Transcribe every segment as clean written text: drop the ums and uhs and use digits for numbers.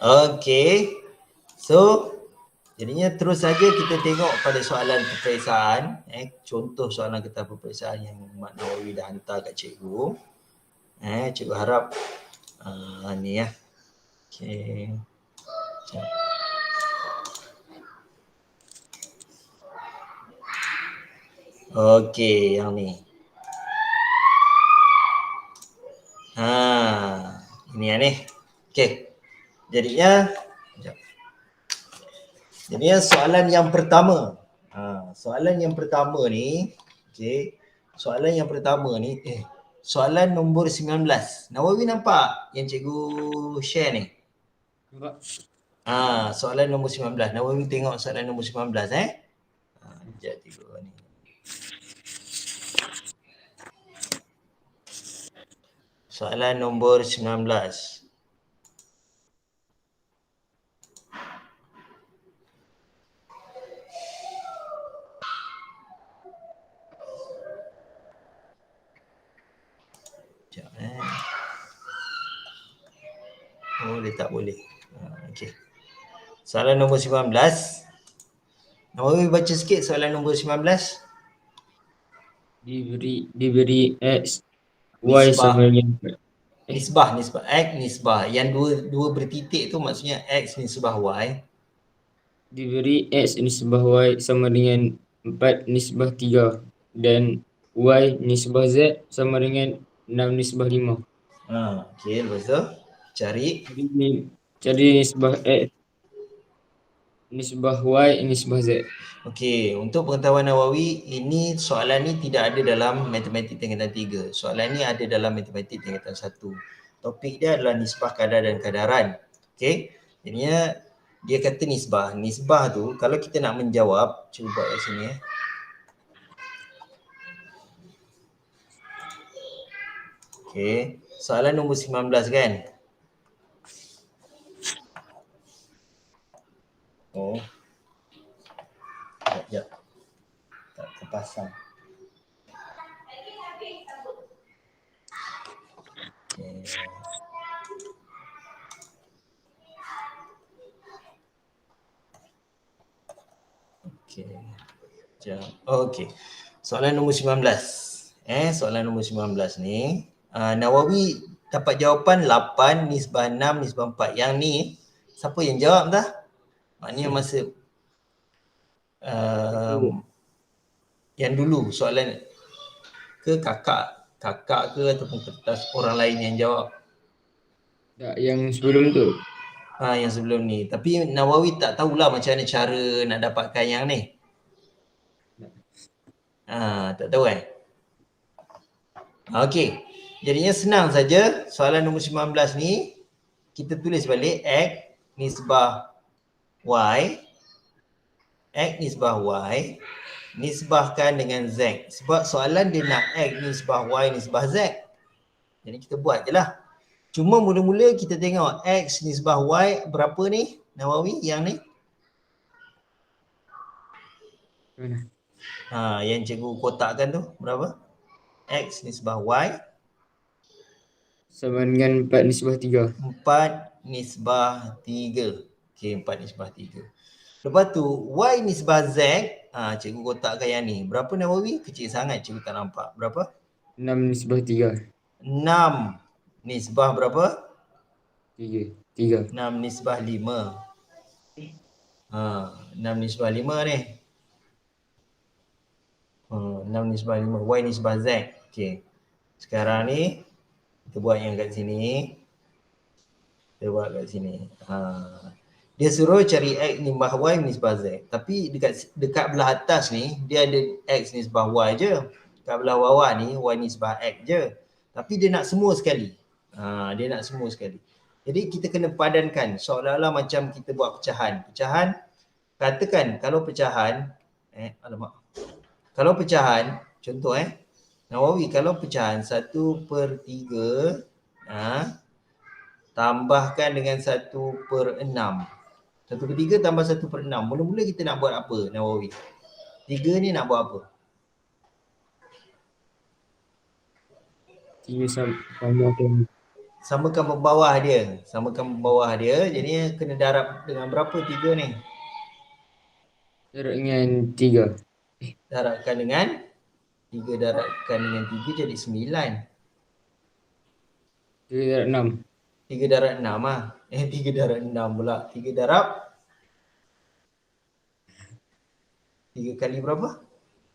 Okey. So, jadinya terus saja kita tengok pada soalan peperiksaan. Contoh soalan kertas peperiksaan yang Mak Nawawi dah hantar kat cikgu. Cikgu harap ni ya. Okey. Sekejap. Okey, yang ni. Ini yang ni. Okey. Jadinya soalan yang pertama. Soalan yang pertama ni, okey. Soalan yang pertama ni, soalan nombor 19. Nawawi nampak yang cikgu share ni? Nampak. Soalan nombor 19. Nawawi tengok soalan nombor 19 sekejap cikgu ni. Soalan nombor 19. Sekejap Oh, dia tak boleh. Okey. Soalan nombor 19. Nawawi baca sikit soalan nombor 19. Diberi X, Y sama dengan Nisbah X nisbah. Yang dua bertitik tu maksudnya X nisbah Y. diberi X nisbah Y sama dengan 4 nisbah 3 dan Y nisbah Z sama dengan 6 nisbah 5. Okey, lepas tu cari Cari nisbah X, nisbah Y, nisbah Z. Okey, untuk pengetahuan Nawawi, ini soalan ni tidak ada dalam matematik tingkatan 3. Soalan ni ada dalam matematik tingkatan 1. Topik dia adalah nisbah kadar dan kadaran. Okey, jadinya dia kata nisbah. Nisbah tu kalau kita nak menjawab, cuba buat kat sini Okey, soalan nombor 19 kan? Oh. Sekejap. Tak terpasang. Okay. Sekejap. Okey. Soalan nombor 19. Soalan nombor 19 ni, Nawawi dapat jawapan 8 nisbah 6 nisbah 4. Yang ni, siapa yang jawab dah? Maknanya masa yang dulu soalan ke kakak ke ataupun kertas orang lain yang jawab? Tak, yang sebelum tu. Yang sebelum ni. Tapi Nawawi tak tahulah macam mana cara nak dapatkan yang ni. Tak tahu Okey. Jadinya senang saja. Soalan nombor 19 ni kita tulis balik X nisbah Y. X nisbah Y nisbahkan dengan Z. Sebab soalan dia nak X nisbah Y nisbah Z. Jadi kita buat je lah. Cuma mula-mula kita tengok X nisbah Y berapa ni Nawawi yang ni? Yang cikgu kotakkan tu berapa? X nisbah Y sama dengan 4 nisbah 3. 4 nisbah 3. Okey, 4 nisbah 3. Lepas tu Y nisbah Z, cikgu kotakkan yang ni. Berapa Nawawi? Kecil sangat cikgu tak nampak. Berapa? 6 nisbah 3. 6 nisbah berapa? 3. 6 nisbah 5. 6 nisbah 5 ni. 6 nisbah 5. Y nisbah Z. Okey. Sekarang ni kita buat yang kat sini. Kita buat kat sini. Dia suruh cari X nisbah Y nisbah Z. Tapi dekat belah atas ni dia ada X nisbah Y je. Dekat belah bawah ni Y nisbah X je. Tapi dia nak semua sekali. Dia nak semua sekali. Jadi kita kena padankan seolah-olah macam kita buat pecahan. Pecahan, katakan kalau pecahan, kalau pecahan, contoh Nawawi, kalau pecahan 1/3 tambahkan dengan 1/6. 1/3 tambah 1/6. Mula-mula kita nak buat apa Nawawi? 3 ni nak buat apa? 3 sama dengan Samakan pembawah dia. Samakan pembawah dia. Jadi kena darab dengan berapa 3 ni? Darab dengan 3. Darabkan dengan 3 darabkan dengan 3 jadi 9. 3 darab 6. 3 darab 6 ah. 3 darab 6 pula. 3 darab 3 kali berapa?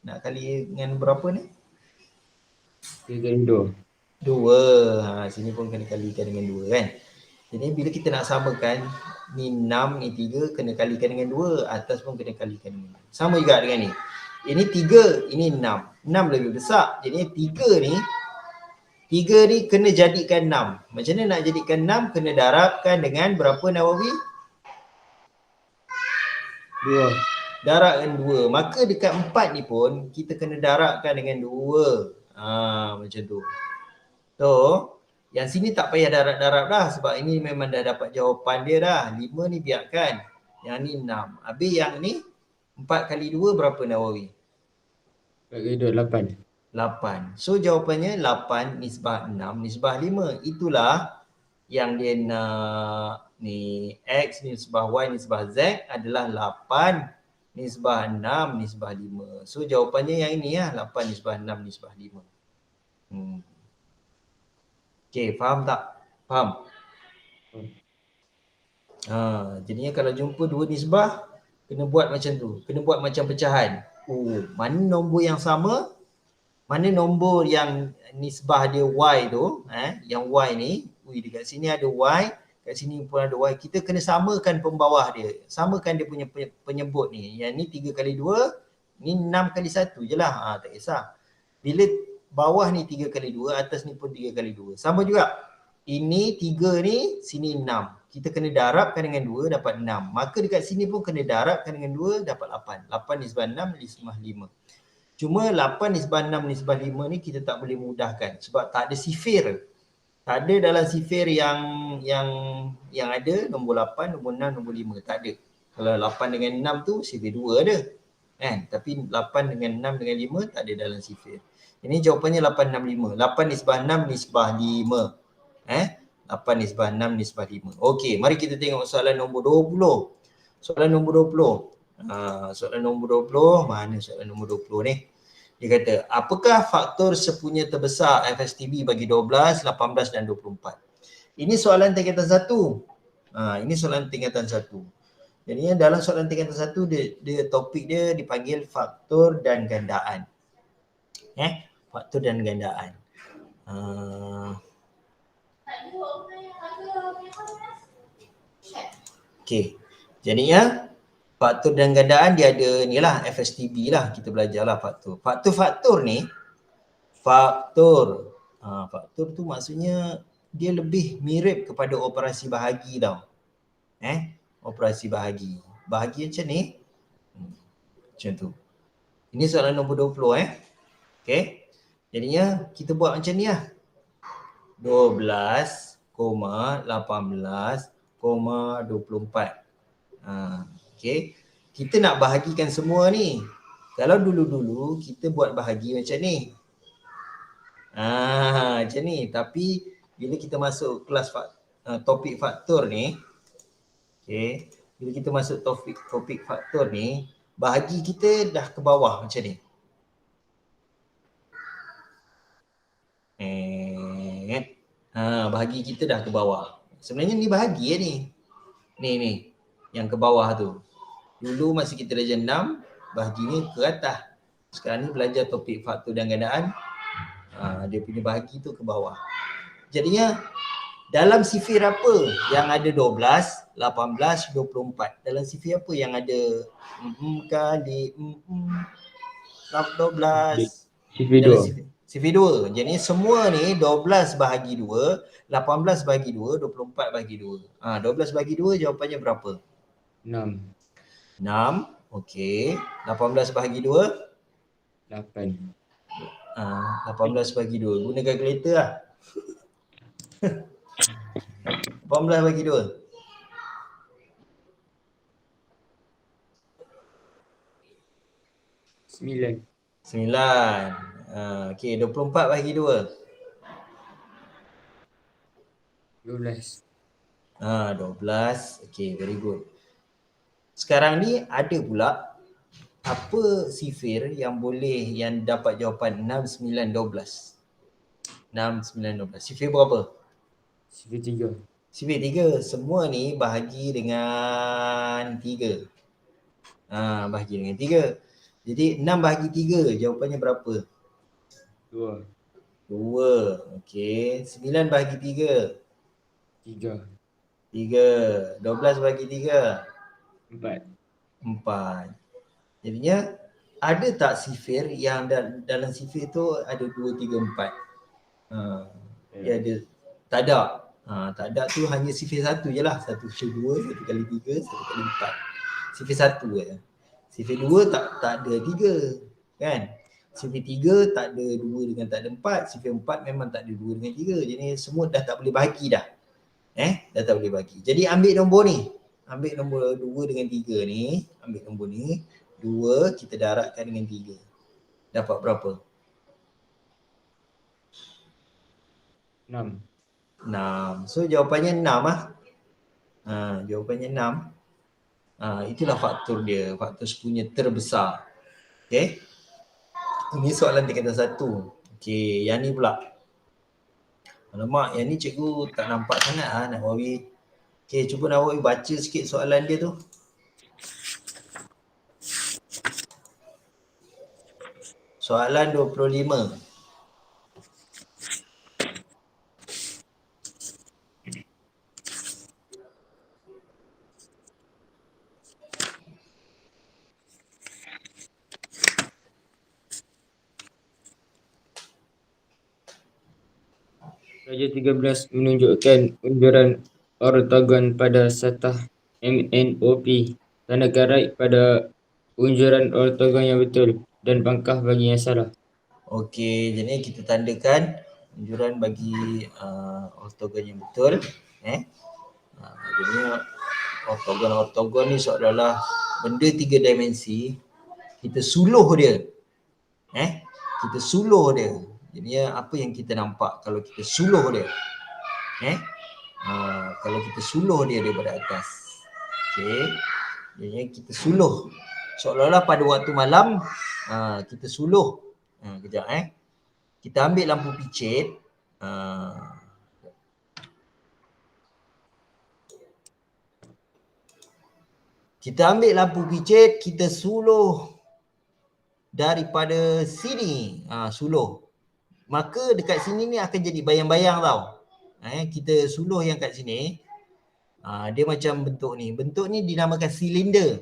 Nak kali dengan berapa ni? 3 kali 2. 2. Sini pun kena kalikan dengan 2 kan. Jadi bila kita nak samakan, ni 6, ni 3 kena kalikan dengan 2. Atas pun kena kalikan dengan 2. Sama juga dengan ni. Ini 3, ini 6. 6 lebih besar. Jadi 3 ni kena jadikan 6. Macam mana nak jadikan 6? Kena darabkan dengan berapa Nawawi? 2. Darabkan 2. Maka dekat 4 ni pun kita kena darabkan dengan 2. Macam tu. So, yang sini tak payah darab-darab dah sebab ini memang dah dapat jawapan dia dah. 5 ni biarkan. Yang ni 6. Habis yang ni 4 kali 2 berapa Nawawi? 4 kali 2, 8. 8. So jawapannya 8 nisbah 6 nisbah 5. Itulah yang dia nak ni X nisbah Y nisbah Z adalah 8 nisbah 6 nisbah 5. So jawapannya yang ini lah 8 nisbah 6 nisbah 5. Okay, faham tak? Faham? Jadinya kalau jumpa dua nisbah kena buat macam tu. Kena buat macam pecahan. Mana nombor yang sama? Mana nombor yang nisbah dia Y tu, yang Y ni, dekat sini ada Y, kat sini pun ada Y. Kita kena samakan pembawah dia. Samakan dia punya penyebut ni. Yang ni 3 kali 2, ni 6 kali 1 je lah. Tak kisah. Bila bawah ni 3 kali 2, atas ni pun 3 kali 2. Sama juga. Ini 3 ni, sini 6. Kita kena darabkan dengan 2 dapat 6. Maka dekat sini pun kena darabkan dengan 2 dapat 8. 8 nisbah 6 nisbah 5. Cuma 8 nisbah 6 nisbah 5 ni kita tak boleh mudahkan sebab tak ada sifir. Tak ada dalam sifir yang ada nombor 8, nombor 6, nombor 5. Tak ada. Kalau 8 dengan 6 tu sifir 2 ada. Kan? Tapi 8 dengan 6 dengan 5 tak ada dalam sifir. Ini jawapannya 8, 6, 5. 8 nisbah 6 nisbah 5. 8 nisbah 6 nisbah 5. Okey, mari kita tengok soalan nombor 20. Soalan nombor 20. Soalan nombor 20, mana soalan nombor 20 ni? Dia kata, apakah faktor sepunya terbesar FSTB bagi 12, 18 dan 24? Ini soalan tingkatan 1. Ini soalan tingkatan 1. Jadi dalam soalan tingkatan 1 dia topik dia dipanggil faktor dan gandaan. Faktor dan gandaan. Okey. Jadinya faktor dan gandaan dia ada ni lah FSTB lah, kita belajarlah faktor. Faktor ni faktor tu maksudnya dia lebih mirip kepada operasi bahagi tau. Operasi bahagi. Bahagi macam ni. Macam tu. Ini soalan nombor 20 Okey. Jadinya kita buat macam ni lah. 12, 18, 24. Okey. Kita nak bahagikan semua ni. Kalau dulu-dulu kita buat bahagi macam ni. Macam ni. Tapi bila kita masuk kelas topik faktor ni, okey, bila kita masuk topik faktor ni, bahagi kita dah ke bawah macam ni. Bahagi kita dah ke bawah. Sebenarnya ni bahagi ni. Ni yang ke bawah tu. Dulu masa kita darjah 6, bahaginya ke atas. Sekarang ni belajar topik faktor dan gandaan, dia punya bahagi tu ke bawah. Jadinya dalam sifir apa yang ada 12, 18, 24? Dalam sifir apa yang ada kali 12? Sifir 2. Sifir 2. Jadi semua ni 12 bahagi 2, 18 bahagi 2, 24 bahagi 2. 12 bahagi 2 jawapannya berapa? 6. 6. Okey. 18 bahagi 2? 8. 18 bahagi 2. Guna kalkulator lah. 18 bahagi 2. 9. 9. Okey, 24 bahagi 2. 12. 12. Okay, very good. Sekarang ni ada pula apa sifir yang dapat jawapan 6, 9, 12? 6, 9, 12. Sifir berapa? Sifir 3. Sifir 3. Semua ni bahagi dengan 3. Bahagi dengan 3. Jadi 6 bahagi 3, jawapannya berapa? 2. 2. Okey. 9 bahagi 3. 3. 3. 12 bahagi 3. 4. 4. Jadinya ada tak sifir yang dalam sifir tu ada 2, 3, 4? Dia ada. Tak ada. Tak ada tu hanya sifir satu je lah. 1 kali 2, 1 kali 3, 1 kali 4. Sifir satu je. Sifir 2 tak ada 3. Kan? Sifir 3 tak ada 2 dengan tak ada 4. Sifir 4 memang tak ada 2 dengan 3. Jadi semua dah tak boleh bahagi dah. Dah tak boleh bahagi. Jadi ambil nombor ni. Ambil nombor 2 dengan 3 ni. Ambil nombor ni. 2 kita darabkan dengan 3. Dapat berapa? 6. 6. So jawapannya 6 lah. Jawapannya 6. Itulah faktor dia. Faktor sepunya terbesar. Okay. Ini soalan tingkatan 1. Okay. Yang ni pula. Alamak, yang ni cikgu tak nampak sangat Nawawi. Okay, cuba Nawawi baca sikit soalan dia tu. Soalan 25. Saja 13 menunjukkan unjuran ortogon pada satah MNOP. Tanda karat pada unjuran ortogon yang betul dan pangkah bagi yang salah. Okey, jadi kita tandakan unjuran bagi ortogon yang betul. Jadi ortogon ni seolah-olah benda 3 dimensi, kita suluh dia. Kita suluh dia. Jadi apa yang kita nampak kalau kita suluh dia? Kalau kita suluh dia daripada atas. Okey. Jadi kita suluh. Seolah-olah pada waktu malam kita suluh. Kejap Kita ambil lampu picit. Kita ambil lampu picit, kita suluh daripada sini. Suluh. Maka dekat sini ni akan jadi bayang-bayang tau. Kita suluh yang kat sini. Dia macam bentuk ni. Bentuk ni dinamakan silinder.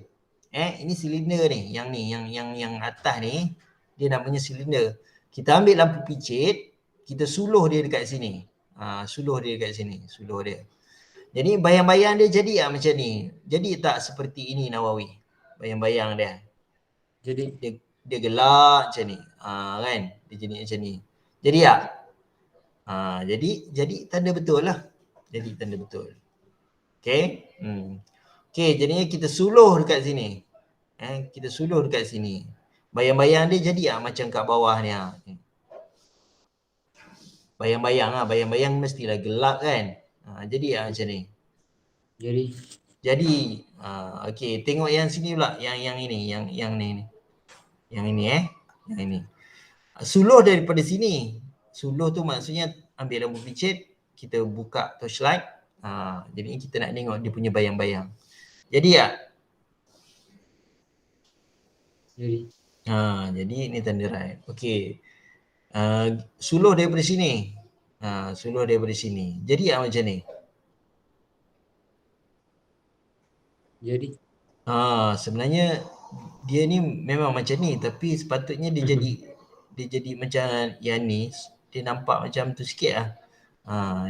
Ini silinder ni. Yang atas ni dia namanya silinder. Kita ambil lampu picit, kita suluh dia dekat sini. Suluh dia dekat sini. Suluh dia. Jadi bayang-bayang dia jadi macam ni. Jadi tak seperti ini Nawawi. Bayang-bayang dia. Jadi dia gelap macam ni. Kan? Dia jadi macam ni. Jadi tak? Jadi tanda betul lah. Jadi tanda betul. Okay. Okay, jadinya kita suluh dekat sini. Kita suluh dekat sini. Bayang-bayang dia jadi macam kat bawah ni. Bayang-bayang mestilah gelap kan. Jadi macam ni. Jadi okey, tengok yang sini pula, yang ini, yang ni. Yang ini Yang ini. Suluh daripada sini. Suluh tu maksudnya ambil lampu picit, kita buka torchlight. Jadi kita nak tengok dia punya bayang-bayang. Jadi tak? Jadi ni tanda right. Okey. Suluh daripada sini. Suluh daripada sini. Jadi tak macam ni? Jadi sebenarnya dia ni memang macam ni, tapi sepatutnya dia jadi macam yang ni. Dia nampak macam tu sikit lah.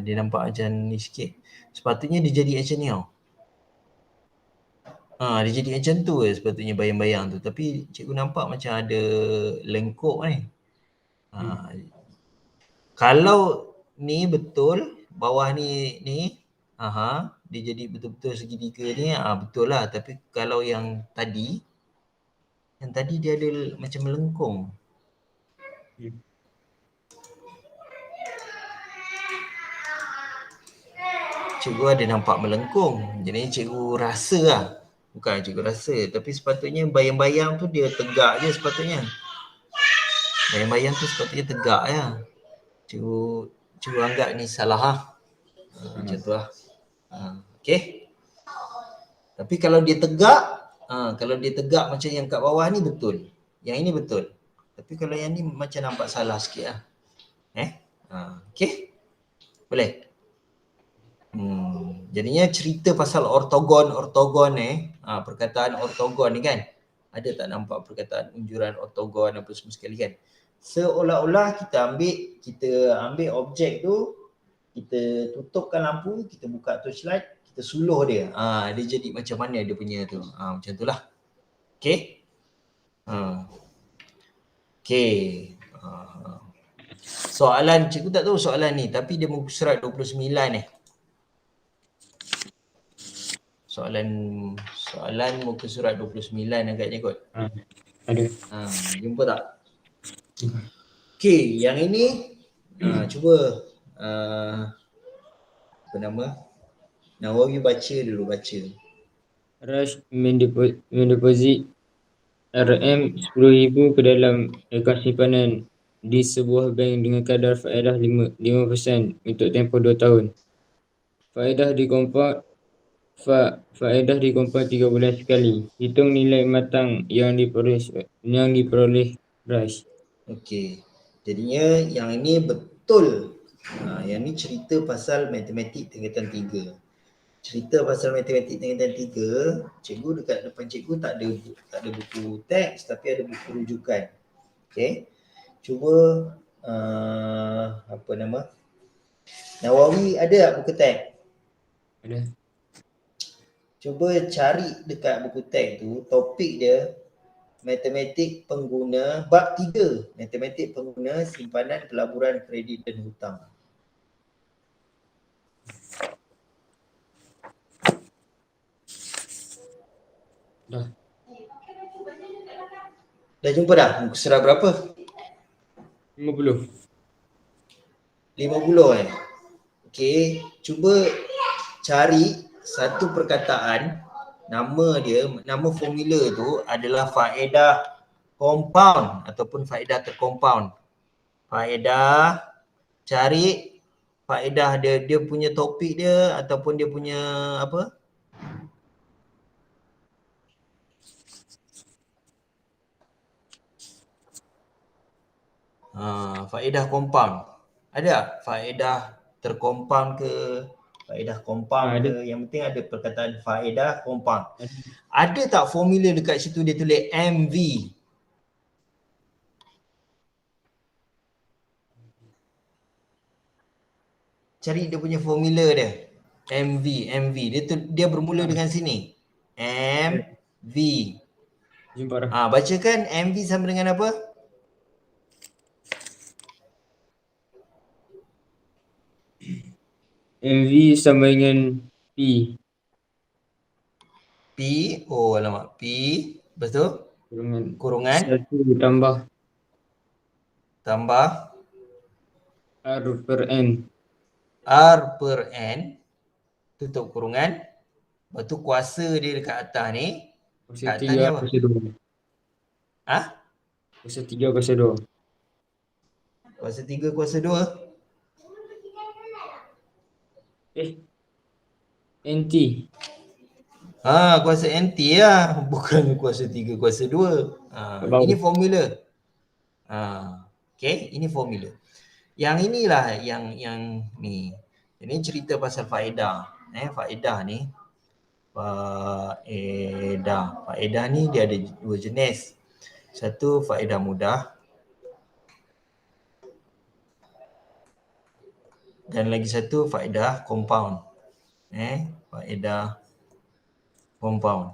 Dia nampak macam ni sikit. Sepatutnya dia jadi macam ni tau. Dia jadi macam tu sepatutnya bayang-bayang tu. Tapi cikgu nampak macam ada lengkuk ni. Kalau ni betul, bawah ni dia jadi betul-betul segitiga ni, betul lah. Tapi kalau yang tadi dia ada macam melengkung. cikgu ada nampak melengkung. Jadi cikgu rasa lah. Bukan cikgu rasa. Tapi sepatutnya bayang-bayang tu dia tegak je sepatutnya. Bayang-bayang tu sepatutnya tegak ya. Cikgu anggap ni salah lah. Macam tu lah. Okay. Tapi kalau dia tegak macam yang kat bawah ni betul. Yang ini betul. Tapi kalau yang ni macam nampak salah sikit lah. Okay. Boleh? Jadinya cerita pasal ortogon perkataan ortogon ni kan. Ada tak nampak perkataan unjuran ortogon apa semua sekali kan? Seolah-olah kita ambil objek tu, kita tutupkan lampu, kita buka torchlight, kita suluh dia. Dia jadi macam mana dia punya tu. Macam tu lah. Okay? Okay. Soalan, cikgu tak tahu soalan ni, tapi dia muka surat 29 Soalan muka surat 29 agaknya kot. Ada. Jumpa tak? Okay, yang ini cuba apa nama? Nawawi baca dulu, baca. Raj mendeposit RM10,000 ke dalam akaun simpanan di sebuah bank dengan kadar faedah 5% untuk tempoh 2 tahun. Faedah dikompon 3 bulan sekali. Hitung nilai matang yang diperoleh Raj. Okey. Jadinya yang ini betul. Yang ni cerita pasal matematik tingkatan 3. Cerita pasal matematik tingkatan 3, cikgu dekat depan cikgu tak ada buku teks tapi ada buku rujukan. Okey. Cuba apa nama? Nawawi ada tak buku teks? Ada. Cuba cari dekat buku teks tu topik dia matematik pengguna bab 3, matematik pengguna simpanan pelaburan kredit dan hutang. Dah jumpa dah? Muka surat berapa? 50. 50 Okey, cuba cari satu perkataan, nama formula tu adalah faedah compound ataupun faedah tercompound. Cari faedah dia punya topik dia ataupun dia punya apa? Faedah compound. Ada tak faedah tercompound ke, faedah compound ke? Yang penting ada perkataan faedah compound. Ada tak formula dekat situ dia tulis MV? Cari dia punya formula dia. MV. Dia bermula dengan sini. MV. Jumpa dah. Bacakan MV sama dengan apa? MV sama dengan P. Alamak. P. Lepas tu? Kurungan. 1 tambah R per N. Tutup kurungan. Lepas tu kuasa dia dekat atas ni. Kuasa 3 kuasa 2. Kuasa 3 kuasa 2. Kuasa 3 kuasa 2. NT. Kuasa NT lah. Bukan kuasa 3 kuasa 2. Ini formula. Okay, ini formula. Yang inilah yang ni. Ini cerita pasal faedah. Faedah ni. Faedah ni dia ada 2 jenis. Satu faedah mudah. Dan lagi satu faedah compound. Faedah compound.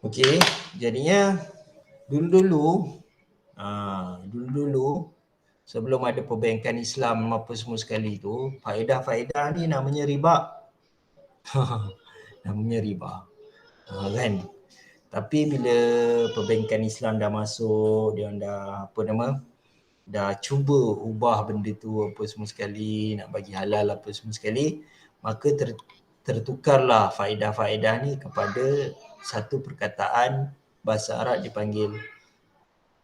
Okey, jadinya dulu-dulu sebelum ada perbankan Islam apa semua sekali tu, faedah-faedah ni namanya riba. Namanya riba. Kan? Tapi bila perbankan Islam dah masuk, dia dah dah cuba ubah benda tu apa semua sekali, nak bagi halal apa semua sekali, maka tertukarlah faedah-faedah ni kepada satu perkataan bahasa Arab dipanggil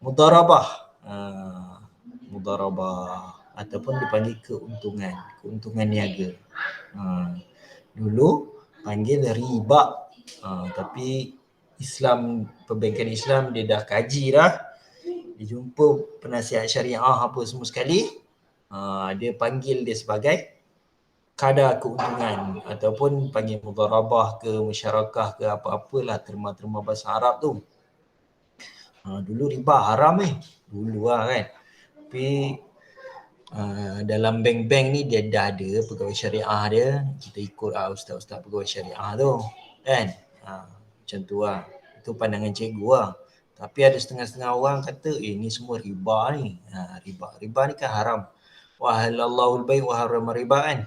mudarabah. Mudarabah ataupun dipanggil keuntungan niaga. Dulu panggil riba. Tapi Islam, perbankan Islam dia dah kaji dah. Dia jumpa penasihat syariah apa semua sekali. Dia panggil dia sebagai kadar keuntungan ataupun panggil mudharabah ke musyarakah ke apa-apalah terma-terma bahasa Arab tu. Dulu riba haram dulu lah kan. Tapi dalam bank-bank ni dia dah ada pegawai syariah dia. Kita ikut ustaz-ustaz pegawai syariah tu kan. Macam tu lah. Itu pandangan cikgu lah. Tapi ada setengah-setengah orang kata ni semua riba ni. Riba ni kan haram. Wa halallahu al-bai' wa harrama riba kan.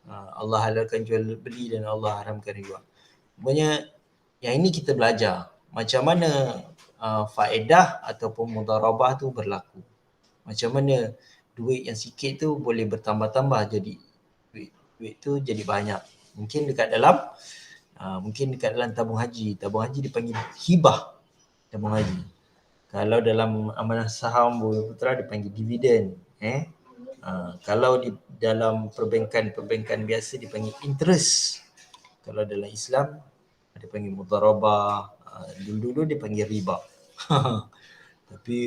Allah halalkan jual beli dan Allah haramkan riba. Sebenarnya yang ini kita belajar macam mana faedah ataupun mudharabah tu berlaku. Macam mana duit yang sikit tu boleh bertambah-tambah jadi duit tu jadi banyak. Mungkin dekat dalam tabung haji. Tabung haji dipanggil hibah tabung haji. Kalau dalam amanah saham Bumi Putra dipanggil dividen. Kalau di dalam perbankan biasa dipanggil interest. Kalau dalam Islam dipanggil mudharabah. Dulu-dulu dipanggil riba. Tapi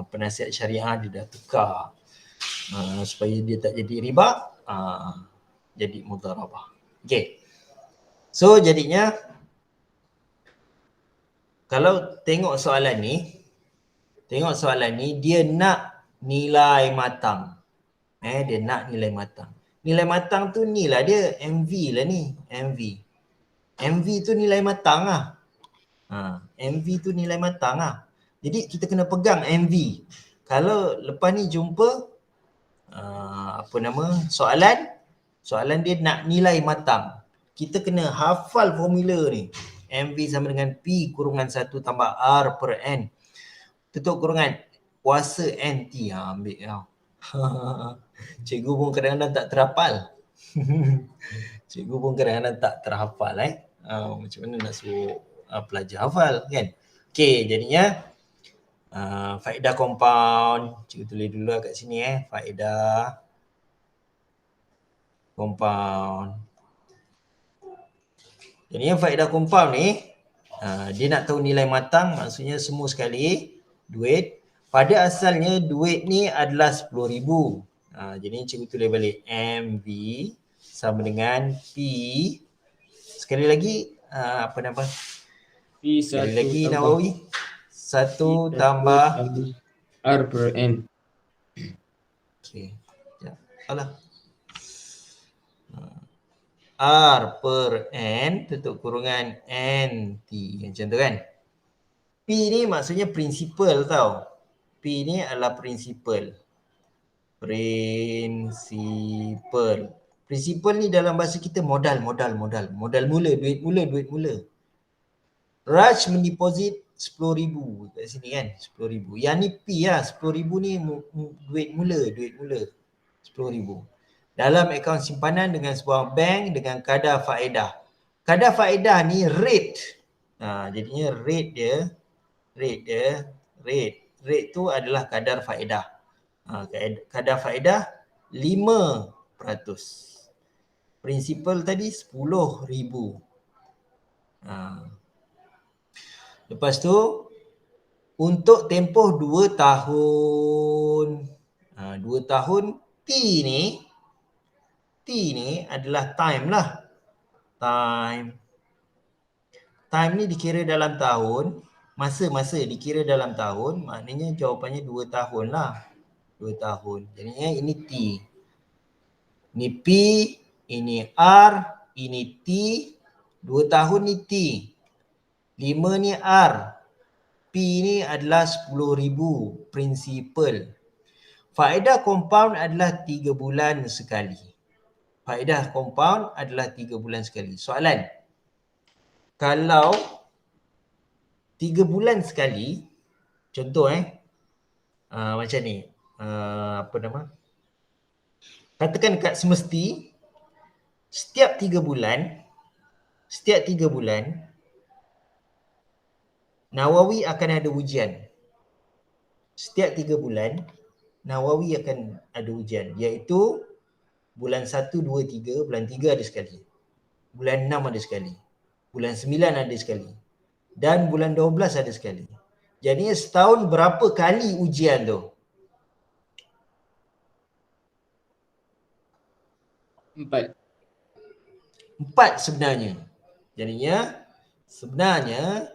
penasihat syariah dia dah tukar supaya dia tak jadi riba, jadi mudharabah. Okay. So jadinya kalau tengok soalan ni dia nak nilai matang. Dia nak nilai matang. Nilai matang tu ni lah dia, MV lah ni, MV. MV tu nilai matang lah. MV tu nilai matang lah. Jadi kita kena pegang MV. Kalau lepas ni jumpa soalan dia nak nilai matang. Kita kena hafal formula ni. MV sama dengan P kurungan 1 tambah R per N. Tutup kurungan kuasa NT. Ambil tau. Cikgu pun kadang-kadang tak terhafal. Cikgu pun kadang-kadang tak terhafal macam mana nak suruh pelajar hafal kan. Okey, jadinya faedah compound. Cikgu tulis dulu kat sini faedah compound. Jadinya faedah compound ni dia nak tahu nilai matang, maksudnya semua sekali duit. Pada asalnya duit ni adalah 10,000. Jadi cikgu tulis balik MV sama dengan P. Sekali lagi apa nama? P Sekali 1 lagi tambah Nawawi. 1 tambah R per N. Okey. Ya, salah. R per N tutup kurungan NT. Macam tu kan. P ni maksudnya principal tau. P ni adalah principal. Principal ni dalam bahasa kita modal mula, duit mula. Raj mendeposit 10,000 kat sini kan, 10,000. Yang ni P lah, 10,000 ni duit mula. 10,000. Dalam akaun simpanan dengan sebuah bank dengan kadar faedah. Kadar faedah ni rate. Jadinya rate tu adalah kadar faedah. Kadar faedah 5%. Prinsipal tadi 10,000. Lepas tu untuk tempoh 2 tahun. 2 tahun T ni adalah time lah. Time ni dikira dalam tahun. Masa dikira dalam tahun. Maknanya jawapannya 2 tahun lah. 2 tahun. Jadinya ini T. Ini P. Ini R. Ini T. 2 tahun ni T. 5 ni R. P ni adalah 10,000 principal. Faedah compound adalah 3 bulan sekali. Soalan. Kalau 3 bulan sekali, contoh macam ni. apa nama? Katakan dekat semesti setiap 3 bulan Nawawi akan ada ujian. Setiap 3 bulan Nawawi akan ada ujian, iaitu bulan 1, 2, 3, bulan 3 ada sekali. Bulan 6 ada sekali. Bulan 9 ada sekali. Dan bulan 12 ada sekali. Jadi setahun berapa kali ujian tu? 4. 4 sebenarnya. Jadinya sebenarnya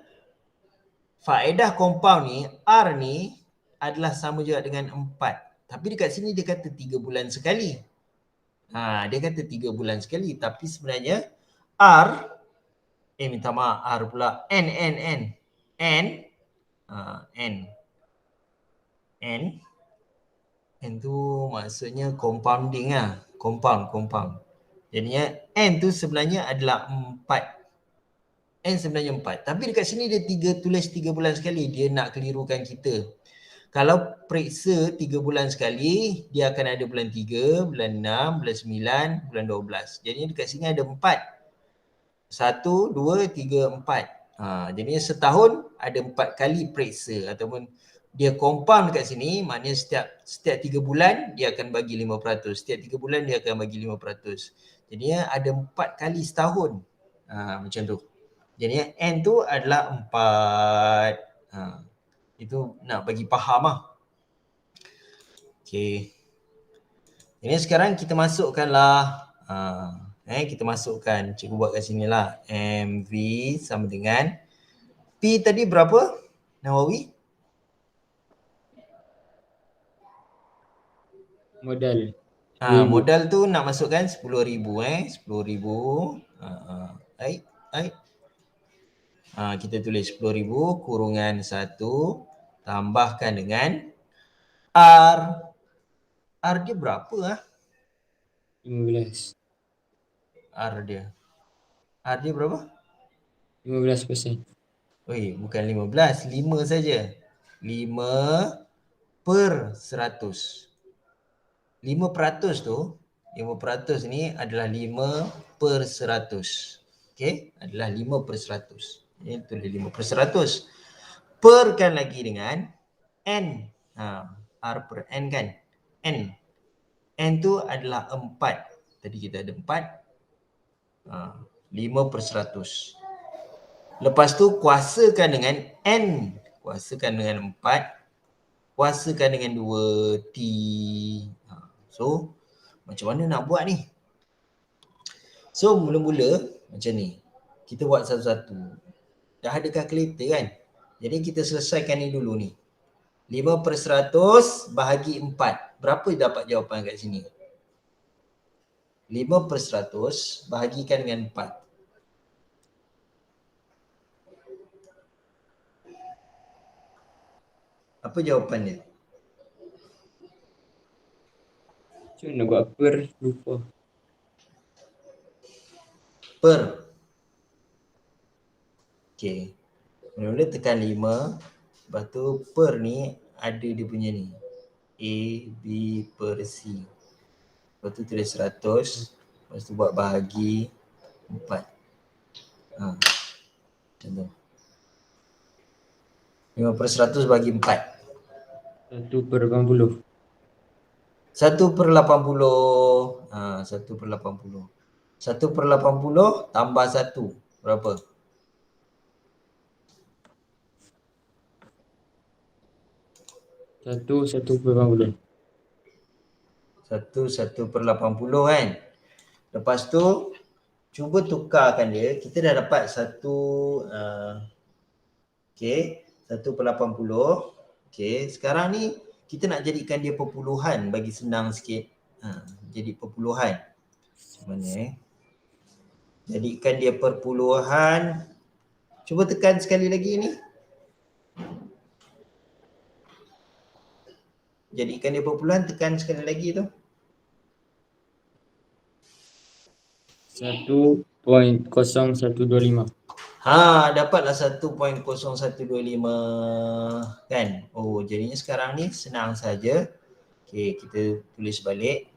faedah compound ni, R ni adalah sama juga dengan 4. Tapi dekat sini dia kata 3 bulan sekali. Dia kata 3 bulan sekali. Tapi sebenarnya R, minta maaf, R pula. N. N tu maksudnya compounding lah. Compound. Jadinya N tu sebenarnya adalah 4. N sebenarnya 4. Tapi dekat sini dia tulis 3 bulan sekali. Dia nak kelirukan kita. Kalau periksa 3 bulan sekali, dia akan ada bulan 3, bulan 6, bulan 9, bulan 12. Jadinya dekat sini ada 4. 1, 2, 3, 4. Jadinya setahun ada 4 kali periksa ataupun dia compound dekat sini, maknanya setiap 3 bulan dia akan bagi 5%. Setiap 3 bulan dia akan bagi 5%. Jadinya ada 4 kali setahun. Macam tu. Jadinya N tu adalah 4. Itu nak bagi faham lah. Okay. Ini sekarang kita masukkanlah. Kita masukkan. Cikgu buat kat sini lah. MV sama dengan P tadi berapa? Nawawi? Modal. Modal tu nak masukkan 10,000 10,000. Baik. Kita tulis 10,000 kurungan 1 tambahkan dengan R. R dia berapa 15. R dia berapa? 15%. Bukan 15, 5 saja. 5 per 100. 5% tu, 5% ni adalah 5 per 100. Okey, adalah 5 per 100. Ini tulis 5 per 100. Perkan lagi dengan N. R per N kan? N tu adalah 4. Tadi kita ada 4. 5 per 100. Lepas tu kuasakan dengan N. Kuasakan dengan 4. Kuasakan dengan 2 T. So, macam mana nak buat ni? So, mula-mula macam ni. Kita buat satu-satu. Dah ada kalkulator kan? Jadi, kita selesaikan ni dulu ni. 5 per 100 bahagi 4. Berapa dapat jawapan kat sini? 5 per 100 bahagikan dengan 4. Apa jawapan dia? Macam nak buat per, lupa. Per. Okay. Mula-mula tekan 5. Lepas tu per ni ada dia punya ni. A, B per C. Lepas tu tulis 100. Lepas tu buat bahagi 4. Macam tu. 5 per 100 bagi 4. 1 per 80. 1 per 80. 1 per 80. 1 per 80 tambah 1. Berapa? 1 per 80. 1 per 80 kan? Lepas tu, cuba tukarkan dia. Kita dah dapat 1 per 80. Okay, sekarang ni kita nak jadikan dia perpuluhan bagi senang sikit. Jadi perpuluhan. Mana Jadikan dia perpuluhan. Cuba tekan sekali lagi ni. Jadikan dia perpuluhan, tekan sekali lagi tu. 1.0125. Dapatlah 1.0125 kan. Jadinya sekarang ni senang saja. Okey, kita tulis balik.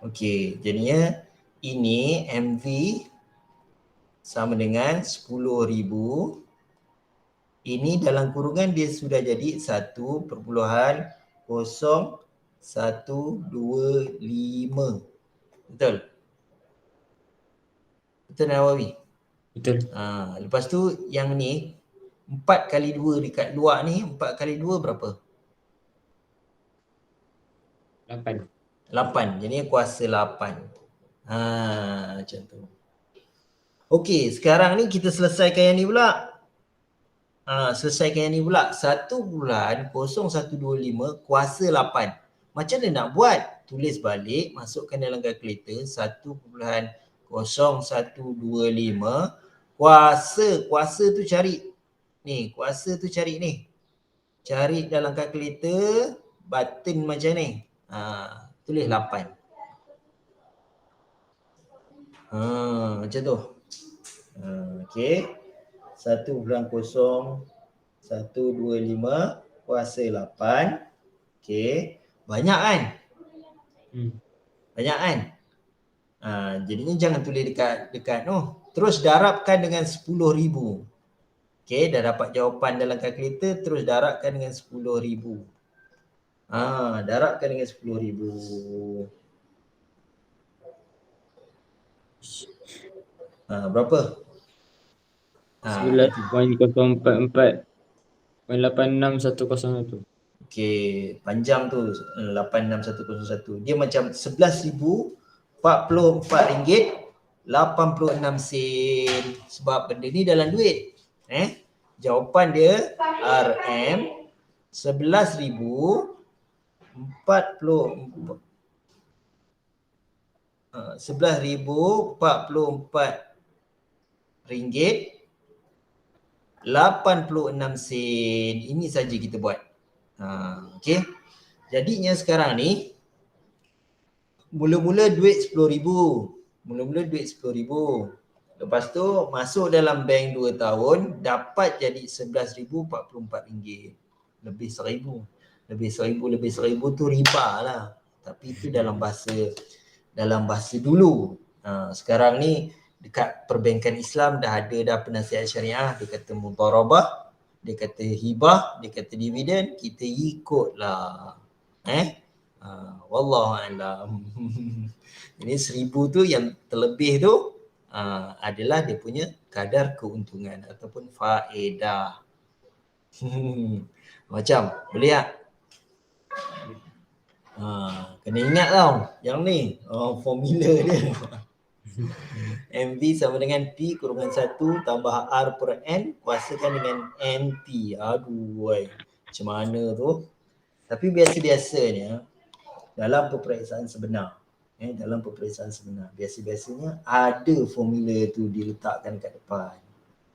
Okey, jadinya ini MV sama dengan 10,000. Ini dalam kurungan dia sudah jadi 1.0125. Betul? Betul Nawawi? Betul. Lepas tu yang ni 4 kali 2 dekat luar ni, 4 kali 2 berapa? 8. 8. Jadi kuasa 8. Macam tu. Okey, sekarang ni kita selesaikan yang ni pula. Selesaikan yang ni pula. 1.0125 kuasa 8. Macam mana nak buat? Tulis balik, masukkan dalam kalkulator 1.0125 kuasa tu cari. Ni, kuasa tu cari ni. Cari dalam kalkulator button macam ni. Tulis 8. Macam tu. Okey. 1.0125 kuasa 8. Okey. Banyak kan? Banyak kan? Jadinya jangan tulis dekat tu. Terus darabkan dengan 10,000. Okey, dah dapat jawapan dalam kalkulator, terus darabkan dengan 10,000. Darabkan dengan 10,000. Berapa? 11.044.86101. Okey, panjang tu 86101. Dia macam RM11,044.86. Sebab benda ni dalam duit. Jawapan dia RM 11,044 ringgit 86 sen. Ini saja kita buat. Okey. Jadinya sekarang ni mula-mula duit 10,000. Lepas tu masuk dalam bank 2 tahun, dapat jadi 11,044 ringgit. Lebih 1,000. Lebih 1,000 tu riba lah. Tapi itu dalam bahasa dulu. Sekarang ni dekat perbankan Islam dah ada dah penasihat syariah. Dia kata mudharabah, dia kata hibah, dia kata dividen, kita ikutlah. Wallahualam. Ini 1,000 tu yang terlebih tu adalah dia punya kadar keuntungan ataupun faedah. Macam boleh tak? Kena ingat tau yang ni formula dia. MV sama dengan P kurungan 1 tambah R per N kuasakan dengan NT. Aduh, macam mana tu? Tapi biasa-biasanya dalam peperiksaan sebenar, biasa-biasanya ada formula tu diletakkan kat depan.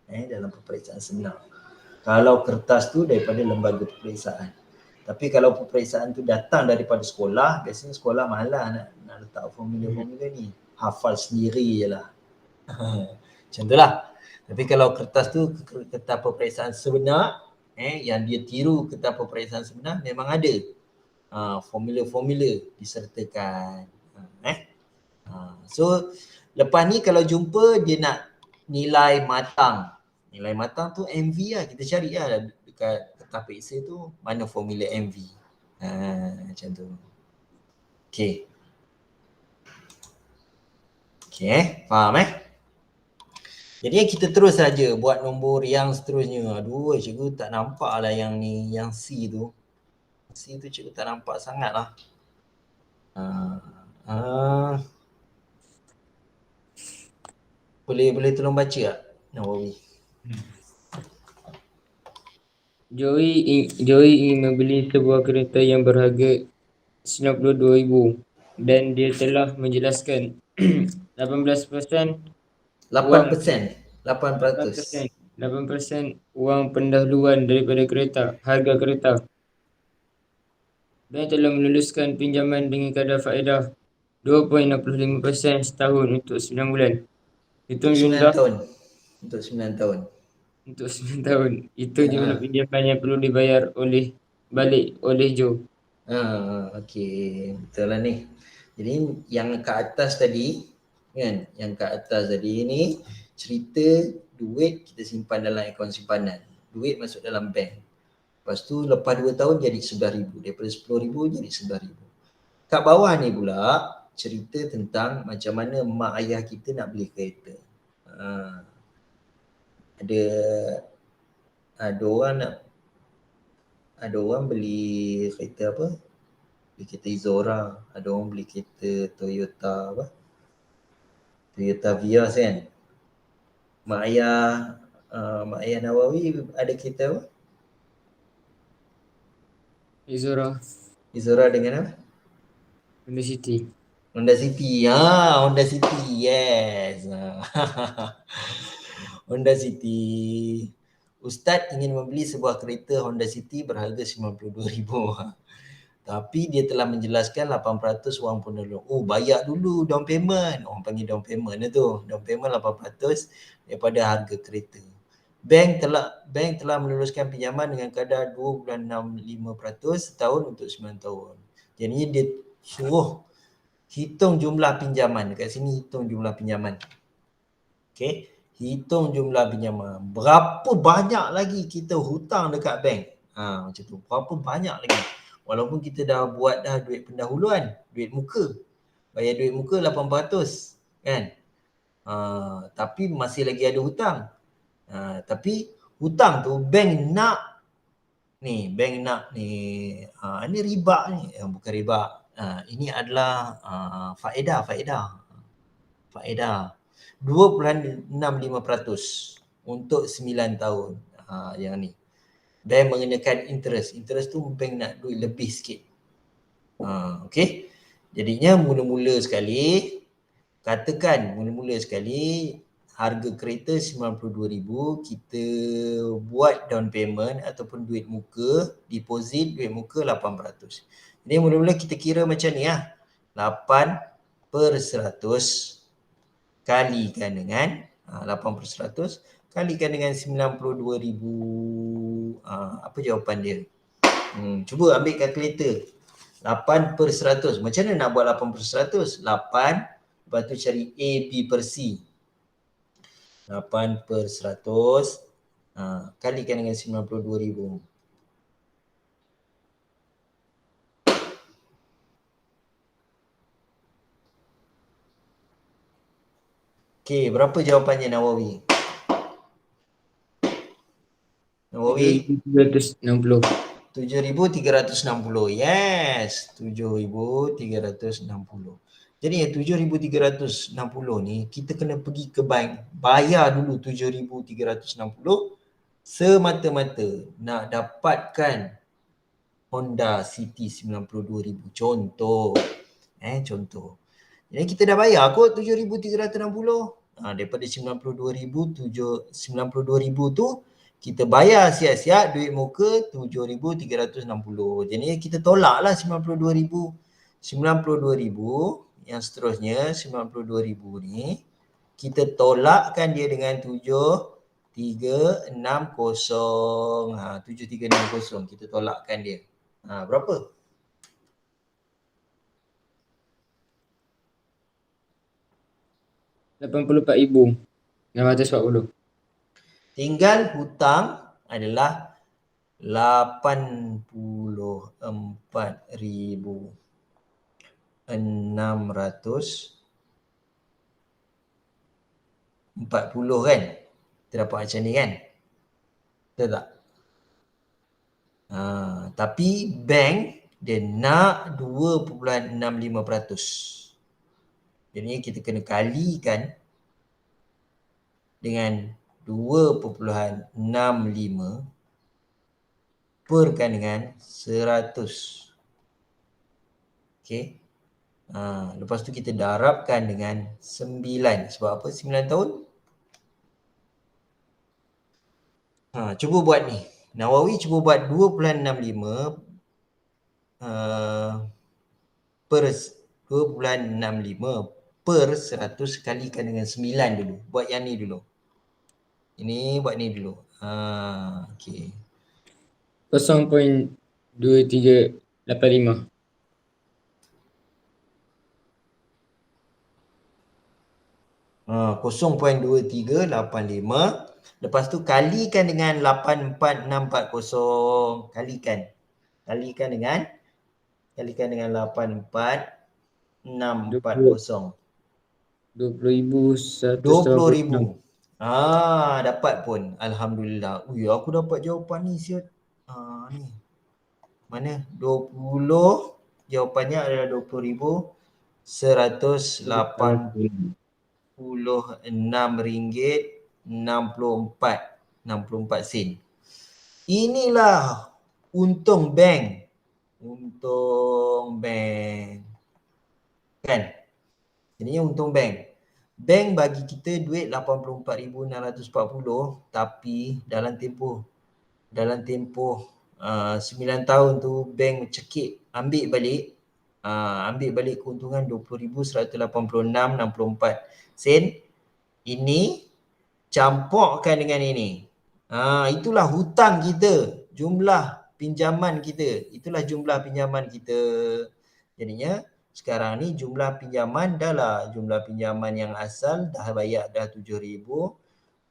Dalam peperiksaan sebenar. Kalau kertas tu daripada lembaga peperiksaan. Tapi kalau peperiksaan tu datang daripada sekolah, biasanya sekolah malas nak letak formula-formula ni. Hafal sendiri je lah. Macam tu lah. Tapi kalau kertas tu kertas peperiksaan sebenar, yang dia tiru kertas peperiksaan sebenar, memang ada formula-formula disertakan. So lepas ni kalau jumpa dia nak nilai matang. Nilai matang tu MV lah. Kita cari lah dekat kertas periksa tu mana formula MV. Macam tu. Okay. Faham Jadi kita terus saja buat nombor yang seterusnya. Aduh, cikgu tak nampak lah yang ni, yang C tu. C tu cikgu tak nampak sangat lah. Boleh tolong baca tak? Nawawi. Joey ingin membeli sebuah kereta yang berharga 92,000 dan dia telah menjelaskan 8% wang pendahuluan daripada harga kereta, dan telah meluluskan pinjaman dengan kadar faedah 2.65% setahun untuk 9 bulan. Hitung 9 jumlah tahun. Untuk 9 tahun. untuk 9 tahun. Itu jumlah Ya. pinjaman yang perlu dibayar balik oleh Joe. Okey, betul lah ni. Jadi yang ke atas tadi kan, yang ke atas tadi ni cerita duit kita simpan dalam akaun simpanan. Duit masuk dalam bank. Lepas tu lepas 2 tahun jadi 11,000. Daripada 10,000 jadi 11,000. Kat bawah ni pula cerita tentang macam mana mak ayah kita nak beli kereta. Ha, ada ada orang nak ada orang beli kereta apa? Beli kereta Izora, ada orang beli kereta Toyota apa? Toyota Vios kan. Mak ayah Nawawi ada kereta apa? Izora, Izora dengan apa? Honda City. Honda City. Honda City. Yes. Honda City. Ustaz ingin membeli sebuah kereta Honda City berharga 92,000. Tapi dia telah menjelaskan 8% wang pun dulu. Oh, bayar dulu down payment. Orang panggil down payment tu. Down payment 8% daripada harga kereta. Bank telah meluluskan pinjaman dengan kadar 2.65% setahun untuk 9 tahun. Jadi dia suruh hitung jumlah pinjaman. Dekat sini hitung jumlah pinjaman. Okey, hitung jumlah pinjaman. Berapa banyak lagi kita hutang dekat bank? Macam tu. Berapa banyak lagi? Walaupun kita dah buat dah duit pendahuluan, duit muka. Bayar duit muka 8% kan? Tapi masih lagi ada hutang. Tapi hutang tu bank nak ni, ni riba ni. Bukan riba. Ini adalah faedah. 2.65% untuk 9 tahun. Yang ni. Bank mengenakan interest. Interest tu bank nak duit lebih sikit. Okey. Jadinya mula-mula sekali harga kereta 92,000, kita buat down payment ataupun duit muka, deposit duit muka 8%. Jadi mula-mula kita kira macam ni lah. 8% kalikan dengan 8% kalikan dengan 92,000. Apa jawapan dia? Cuba ambil kalkulator. 8%. Macam mana nak buat 8%? 8, lepas tu cari A, B per C. 8%. Kalikan dengan 92,000. Okey, berapa jawapannya Nawawi? 7,360. 7,360. Yes, 7,360. Jadi 7,360 ni kita kena pergi ke bank, bayar dulu 7,360 semata-mata nak dapatkan Honda City 92,000. Contoh. Contoh. Jadi kita dah bayar kot 7,360. Daripada 92,000 tu kita bayar siap-siap duit muka 7,360. Jadi kita tolaklah 92,000. 92,000 yang seterusnya 92,000 ni kita tolakkan dia dengan 7,360. 7,360 kita tolakkan dia. Berapa? 84,640. Tinggal hutang adalah 84,640 kan? Kita dapat macam ni kan? Betul tak? Tapi bank dia nak 2.65%. Jadi kita kena kalikan dengan 2.65 perkan dengan 100. Okey. Lepas tu kita darabkan dengan 9. Sebab apa 9 tahun? Cuba buat ni. Nawawi cuba buat 2.65 per 2.65 per 100 kalikan dengan 9 dulu. Buat yang ni dulu. Ini buat ni dulu. Okey. 0.2385. 0.2385. Lepas tu kalikan dengan 84640. Kalikan dengan 84640. 20,186. 20,000. Dapat pun. Alhamdulillah. Ui, aku dapat jawapan ni siot. Ni. Mana? 20. Jawapannya adalah 20,186 ringgit 64 sen. Inilah untung bank. Untung bank. Kan? Jadinya untung bank. Bank bagi kita duit 84,640 tapi dalam tempoh 9 tahun tu bank cekik ambil balik keuntungan 20,186.64 sen. Ini campurkan dengan ini. Itulah hutang kita, jumlah pinjaman kita. Itulah jumlah pinjaman kita. Jadinya sekarang ni jumlah pinjaman jumlah pinjaman yang asal dah bayar dah 7,000.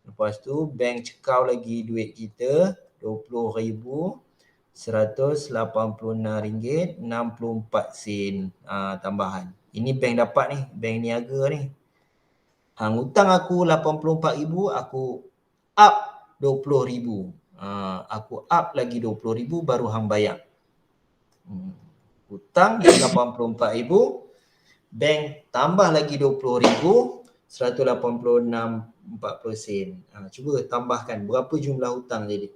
Lepas tu bank cekau lagi duit kita 20,186 ringgit 64 sen tambahan. Ini bank dapat ni, bank niaga ni. Hutang aku 84,000, aku up 20,000. Aku up lagi 20,000 baru hang bayar. Hutang 84,000, bank tambah lagi 20,000, 186.40 sen. Cuba tambahkan berapa jumlah hutang jadi.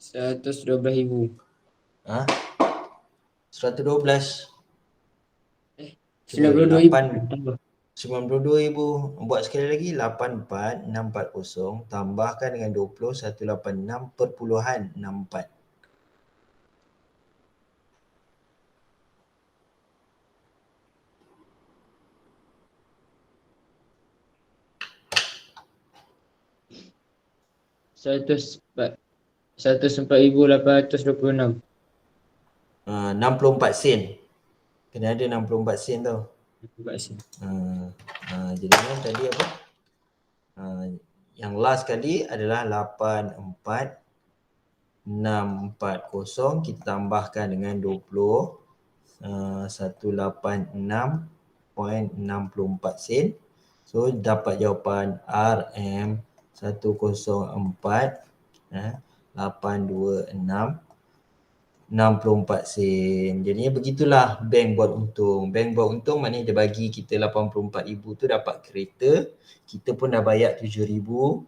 $112,000. 112. 92,000. 92,000. Buat sekali lagi. 84,640 tambahkan dengan 20, 186.64. $104,826. 64 sen. Kena ada 64 sen tau. 64 sen. Jadinya tadi apa? Yang last kali adalah 84,640. Kita tambahkan dengan 20. 186.64 sen. So dapat jawapan RM 104,826.64 sen. Jadinya begitulah bank buat untung. Bank buat untung maknanya dia bagi kita 84,000 tu dapat kereta. Kita pun dah bayar 7,000.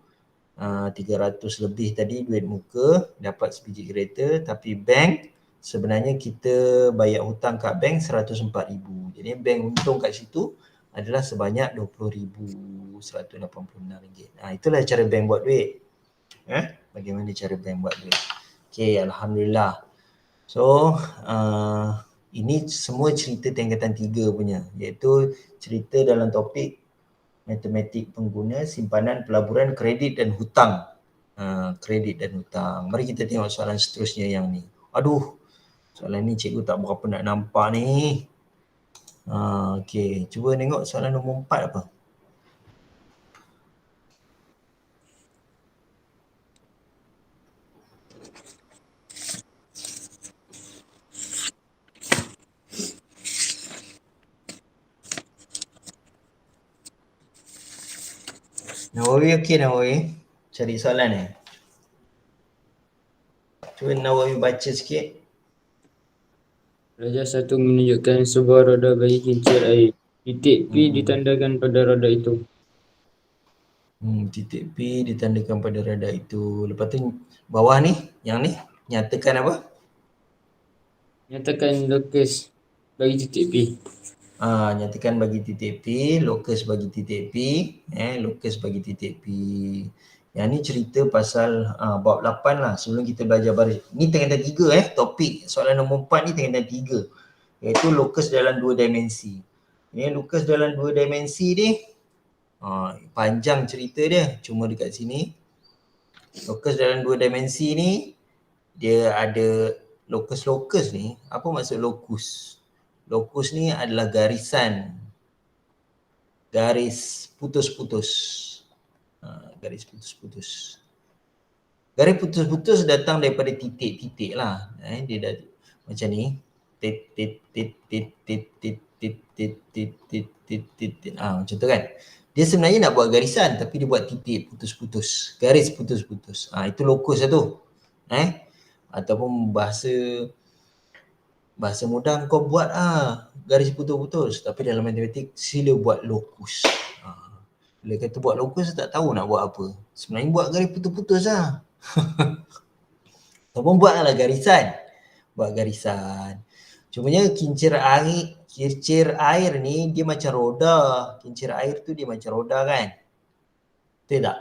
300 lebih tadi duit muka, dapat sebiji kereta. Tapi bank sebenarnya kita bayar hutang kat bank 104,000. Jadi bank untung kat situ adalah sebanyak 20,186 ringgit. Itulah cara bank buat duit. Bagaimana cara bank buat duit. Okay, Alhamdulillah. So, ini semua cerita tingkatan 3 punya. Iaitu cerita dalam topik matematik pengguna, simpanan, pelaburan, kredit dan hutang. Kredit dan hutang. Mari kita tengok soalan seterusnya yang ni. Aduh, soalan ni cikgu tak berapa nak nampak ni. Okey, cuba tengok soalan nombor 4 apa. Nawawi okey Nawawi? Cari soalan ni. Cuba Nawawi baca sikit. Raja satu menunjukkan sebuah roda bagi kincir air. Titik P ditandakan pada roda itu. Titik P ditandakan pada roda itu. Lepas tu bawah ni, yang ni, nyatakan apa? Nyatakan lokus bagi titik P. Nyatakan bagi titik P, locus bagi titik P, locus bagi titik P. Yang ni cerita pasal bab 8 lah, sebelum kita belajar baris. Ni tingkatan 3 topik soalan nombor 4 ni tingkatan 3, iaitu locus dalam 2 dimensi. Ni locus dalam 2 dimensi ni panjang cerita dia, cuma dekat sini locus dalam 2 dimensi ni dia ada locus ni. Apa maksud locus? Locus ni adalah garisan, garis putus-putus. Garis putus-putus. Garis putus-putus datang daripada titik-titik lah. Dia dah macam ni. Macam tu kan. Dia sebenarnya nak buat garisan tapi dia buat titik putus-putus. Garis putus-putus. Itu locus lah tu. Ataupun bahasa mudah kau buat garis putus-putus, tapi dalam matematik sila buat locus. Bila kata buat locus tak tahu nak buat apa. Sebenarnya buat garis putus-putus lah. Ataupun buatlah garisan. Buat garisan. Cumanya kincir air ni dia macam roda. Kincir air tu dia macam roda kan? Betul tak?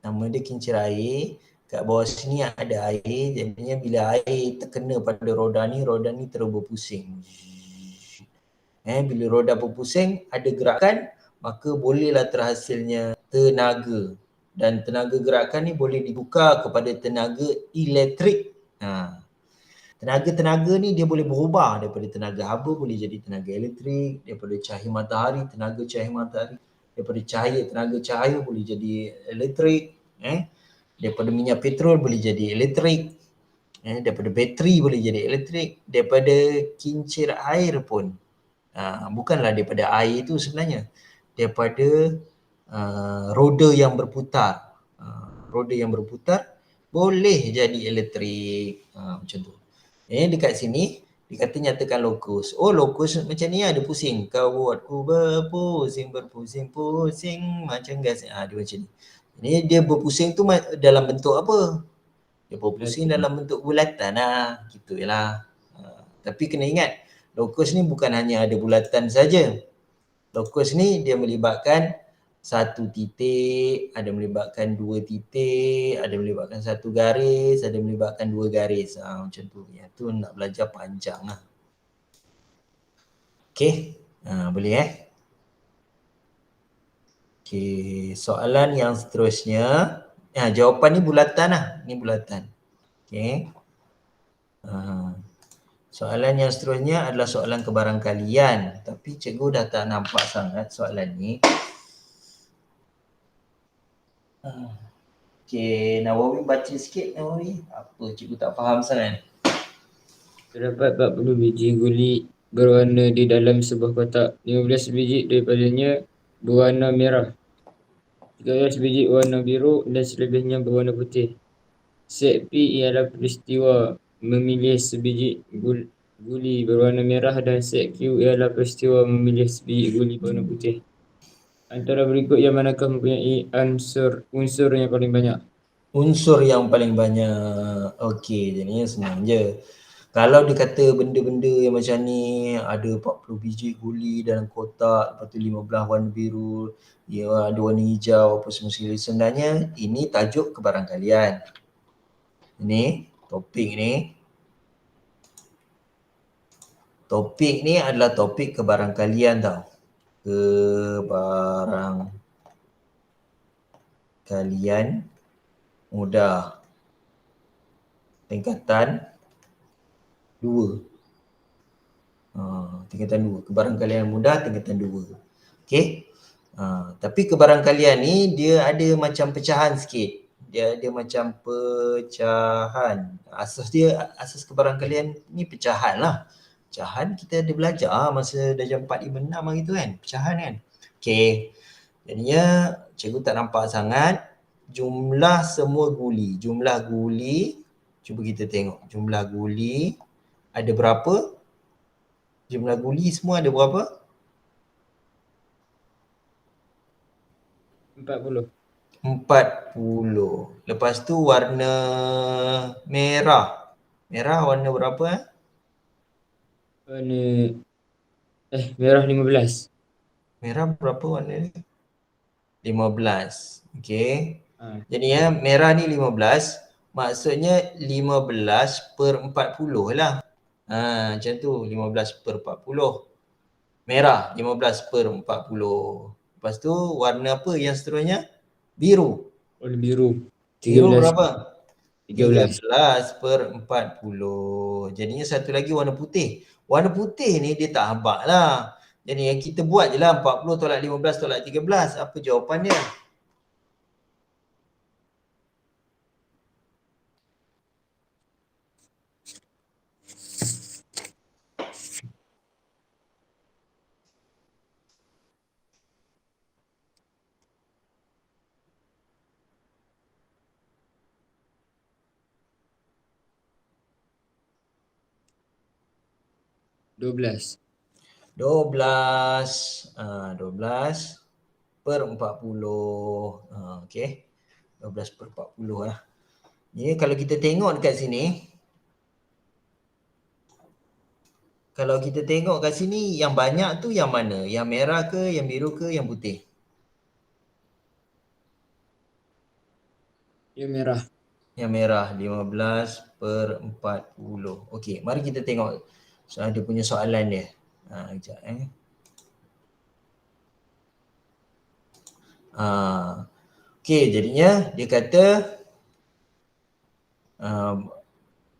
Nama dia kincir air. Kat bawah sini ada air, jadinya bila air terkena pada roda ni terus berpusing. Bila roda berpusing, ada gerakan, maka bolehlah terhasilnya tenaga. Dan tenaga gerakan ni boleh dibuka kepada tenaga elektrik. Tenaga-tenaga ni dia boleh berubah daripada tenaga haba boleh jadi tenaga elektrik, daripada cahaya matahari, tenaga cahaya matahari, daripada cahaya, tenaga cahaya boleh jadi elektrik. Daripada minyak petrol boleh jadi elektrik, daripada bateri boleh jadi elektrik, daripada kincir air pun, bukanlah daripada air tu sebenarnya, daripada roda yang berputar, boleh jadi elektrik, macam tu. Dekat sini dikata nyatakan locus. Locus macam ni ada pusing. Kau buatku berpusing macam gas. Dia macam ni. Ini dia berpusing tu dalam bentuk apa? Dia berpusing dalam bentuk bulatan lah. Gitu lah. Tapi kena ingat, locus ni bukan hanya ada bulatan saja. Locus ni dia melibatkan satu titik, ada melibatkan dua titik, ada melibatkan satu garis, ada melibatkan dua garis. Macam tu. Yang tu nak belajar panjang lah. Okey. Boleh Okey, soalan yang seterusnya. Jawapan ni bulatan lah. Ni bulatan. Okey. Soalan yang seterusnya adalah soalan kebarangkalian. Tapi cikgu dah tak nampak sangat soalan ni. Okey, Nawawi baca sikit Nawawi. Apa cikgu tak faham sangat. Terdapat 40 biji guli berwarna di dalam sebuah kotak. 15 biji daripadanya berwarna merah, 13 biji warna biru dan selebihnya berwarna putih. Set P ialah peristiwa memilih sebiji guli berwarna merah dan set Q ialah peristiwa memilih sebiji guli berwarna putih. Antara berikut yang manakah mempunyai unsur yang paling banyak? Unsur yang paling banyak. Okey, jadinya senang je. Kalau dia kata benda-benda yang macam ni ada 40 biji guli dalam kotak, lepas tu 15 warna biru, ada warna hijau, apa semua sekali. Sebenarnya ini tajuk kebarangkalian. Ini topik ni. Topik ni adalah topik kebarangkalian tau. Kebarangkalian mudah. Tingkatan 2. Tingkatan 2. Kebarangkalian mudah tingkatan 2. Okey. Tapi kebarangkalian ni dia ada macam pecahan sikit. Dia ada macam pecahan. Asas kebarangkalian ni pecahan lah. Pecahan kita ada belajar masa darjah 4, 5, 6 gitu kan. Pecahan kan. Okey. Jadinya cikgu tak nampak sangat. Jumlah semua guli. Jumlah guli. Cuba kita tengok. Jumlah guli ada berapa? Jumlah guli semua ada berapa? 40. Lepas tu warna merah. Merah warna berapa? Warna Merah 15. Merah berapa warna ni? 15. Okey. Ha. Jadi ya, merah ni 15. Maksudnya 15/40 lah. Macam tu, 15/40. Merah 15/40. Lepas tu warna apa yang seterusnya? Biru. Warna biru Biru 13. berapa? 13. 13/40. Jadinya satu lagi warna putih. Warna putih ni dia tak habaq lah. Jadi yang kita buat je lah 40 tolak 15 tolak 13. Apa jawapan dia? Dua belas. 12/40. Okey. 12/40 lah. Jadi kalau kita tengok dekat sini, kalau kita tengok kat sini yang banyak tu yang mana? Yang merah ke, yang biru ke, yang putih? Yang merah. Yang merah 15/40. Okey, mari kita tengok dia punya soalan dia. Sekejap Okey, jadinya dia kata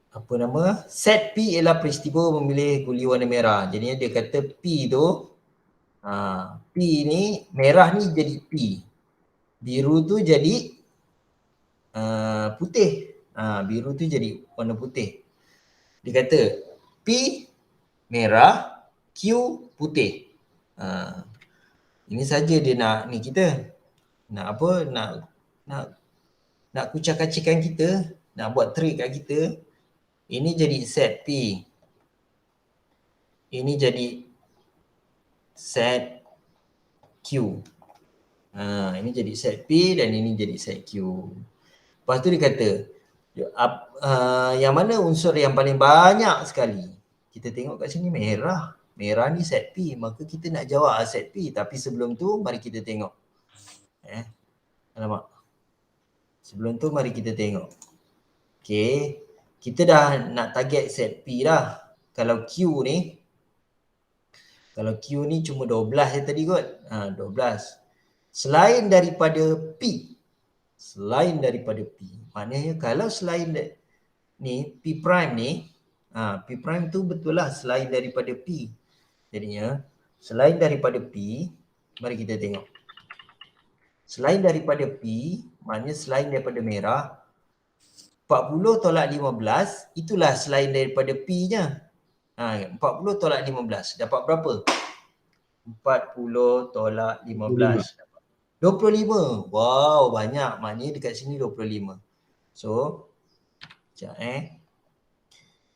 apa nama? Set P ialah peristiwa memilih guli warna merah. Jadinya dia kata P tu P ni merah ni jadi P. Biru tu jadi putih. Biru tu jadi warna putih. Dia kata P merah, Q putih. Ini saja dia nak ni kita. Nak apa? Nak kucak-kacikkan kita, nak buat trik kat kita. Ini jadi set P. Ini jadi set Q. Ini jadi set P dan ini jadi set Q. Lepas tu dia kata, yang mana unsur yang paling banyak sekali? Kita tengok kat sini merah. Merah ni set P. Maka kita nak jawab set P. Tapi sebelum tu, mari kita tengok. Alamak. Sebelum tu, mari kita tengok. Okay. Kita dah nak target set P dah. Kalau Q ni cuma 12 je tadi kot. 12. Selain daripada P. Maknanya kalau selain ni, P prime ni, P prime tu betul lah selain daripada P. Jadinya, selain daripada P, mari kita tengok. Selain daripada P, maknanya selain daripada merah, 40 tolak 15, itulah selain daripada P-nya. 40 tolak 15, dapat berapa? 40 tolak 15. 25. Wow, banyak. Maknanya dekat sini 25. So, sekejap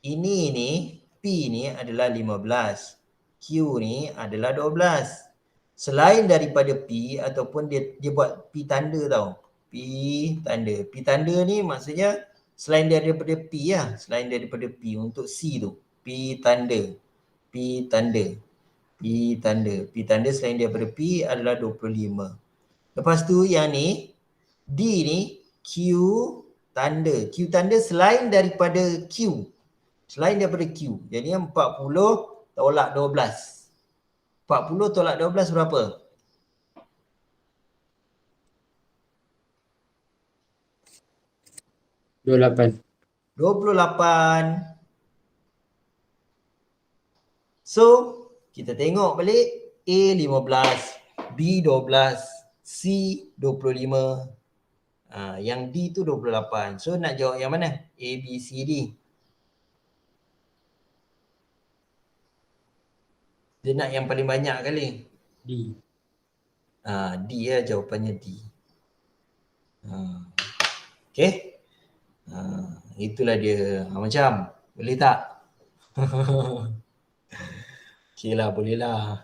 Ini ni, P ni adalah 15. Q ni adalah 12. Selain daripada P ataupun dia buat P tanda tau. P tanda. P tanda ni maksudnya selain daripada P lah. Selain daripada P untuk C tu. P tanda. P tanda. P tanda. P tanda selain daripada P adalah 25. Lepas tu yang ni, D ni Q tanda. Q tanda selain daripada Q. Selain daripada Q. Jadi 40 tolak 12. 40 tolak 12 berapa? 28. 28. So, kita tengok balik. A 15, B 12, C 25. Yang D tu 28. So, nak jawab yang mana? A, B, C, D. Dia nak yang paling banyak kali. D. D lah jawapannya D. Okay. Itulah dia. Macam, boleh tak? Okay lah, boleh lah.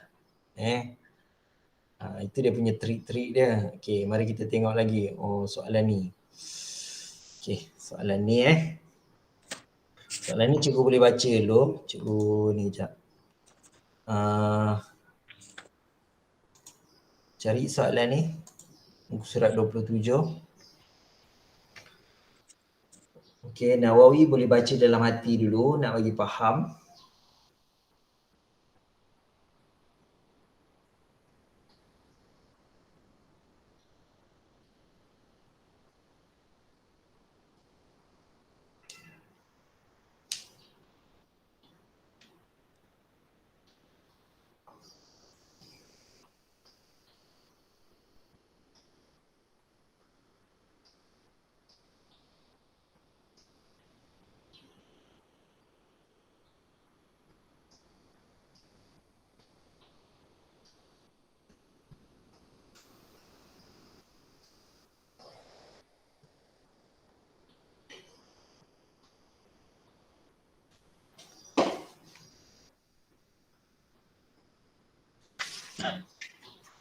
Itu dia punya trik-trik dia. Okay, mari kita tengok lagi. Soalan ni. Okay, soalan ni Soalan ni cikgu boleh baca dulu. Cikgu ni sekejap. Cari soalan ni. Muka surat 27. Okey, Nawawi boleh baca dalam hati dulu nak bagi faham.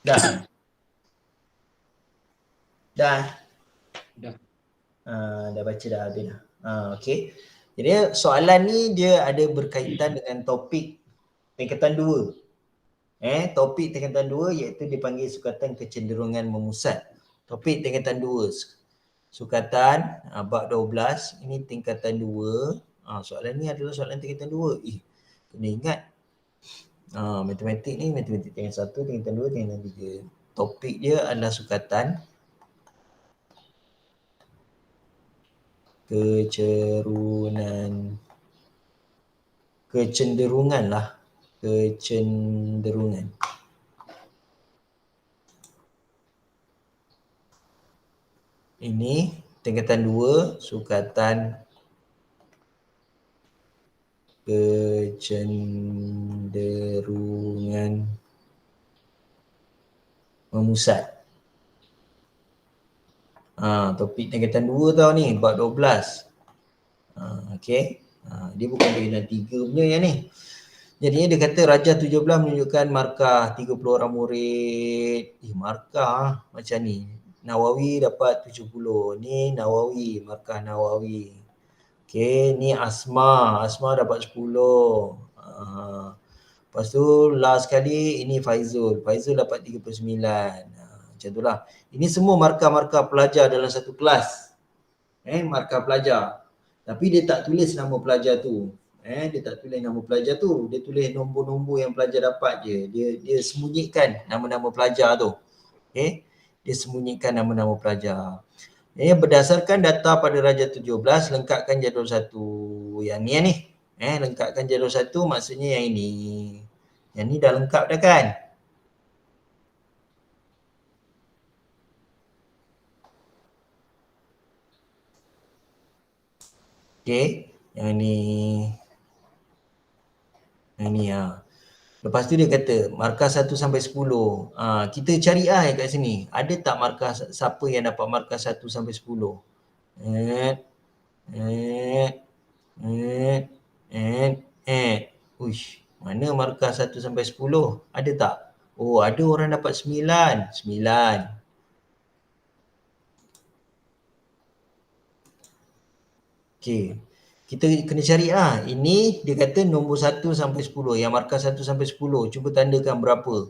Dah. Dah. Dah. Dah baca dah habis dah. Okey. Jadi soalan ni dia ada berkaitan dengan topik tingkatan 2. Topik tingkatan 2 iaitu dipanggil sukatan kecenderungan memusat. Topik tingkatan 2. Sukatan bab 12 ini tingkatan 2. Soalan ni adalah soalan tingkatan 2. Kena ingat. Matematik ni matematik tingkatan 1, tingkatan 2, tingkatan 3. Topik dia adalah sukatan kecenderungan lah. Kecenderungan. Ini tingkatan 2 sukatan kecenderungan memusat. Topik tingkatan 2 tau ni, bab 12. Okey. Dia bukan tingkatan 3 punya yang ni. Jadinya dia kata Rajah 17 menunjukkan markah 30 orang murid. Markah macam ni. Nawawi dapat 70. Ni Nawawi, markah Nawawi. Okey, ni Asma. Asma dapat 10. Lepas tu last sekali ini Faizul. Faizul dapat 39. Macam tu lah. Ini semua markah-markah pelajar dalam satu kelas. Markah pelajar. Tapi dia tak tulis nama pelajar tu. Dia tak tulis nama pelajar tu. Dia tulis nombor-nombor yang pelajar dapat je. Dia sembunyikan nama-nama pelajar tu. Okey. Dia sembunyikan nama-nama pelajar. Berdasarkan data pada Rajah 17, lengkapkan jadual 1. Yang ni. Lengkapkan jadual 1 maksudnya yang ini. Yang ni dah lengkap dah kan? Okey. Yang ni. Yang ni Lepas tu dia kata markah 1 sampai 10. Kita cari kat sini. Ada tak markah siapa yang dapat markah 1 sampai 10? Uish, mana markah 1 sampai 10? Ada tak? Oh, ada orang dapat 9. 9. Okey. Kita kena cari Ini dia kata nombor 1 sampai 10. Yang markah 1 sampai 10. Cuba tandakan berapa.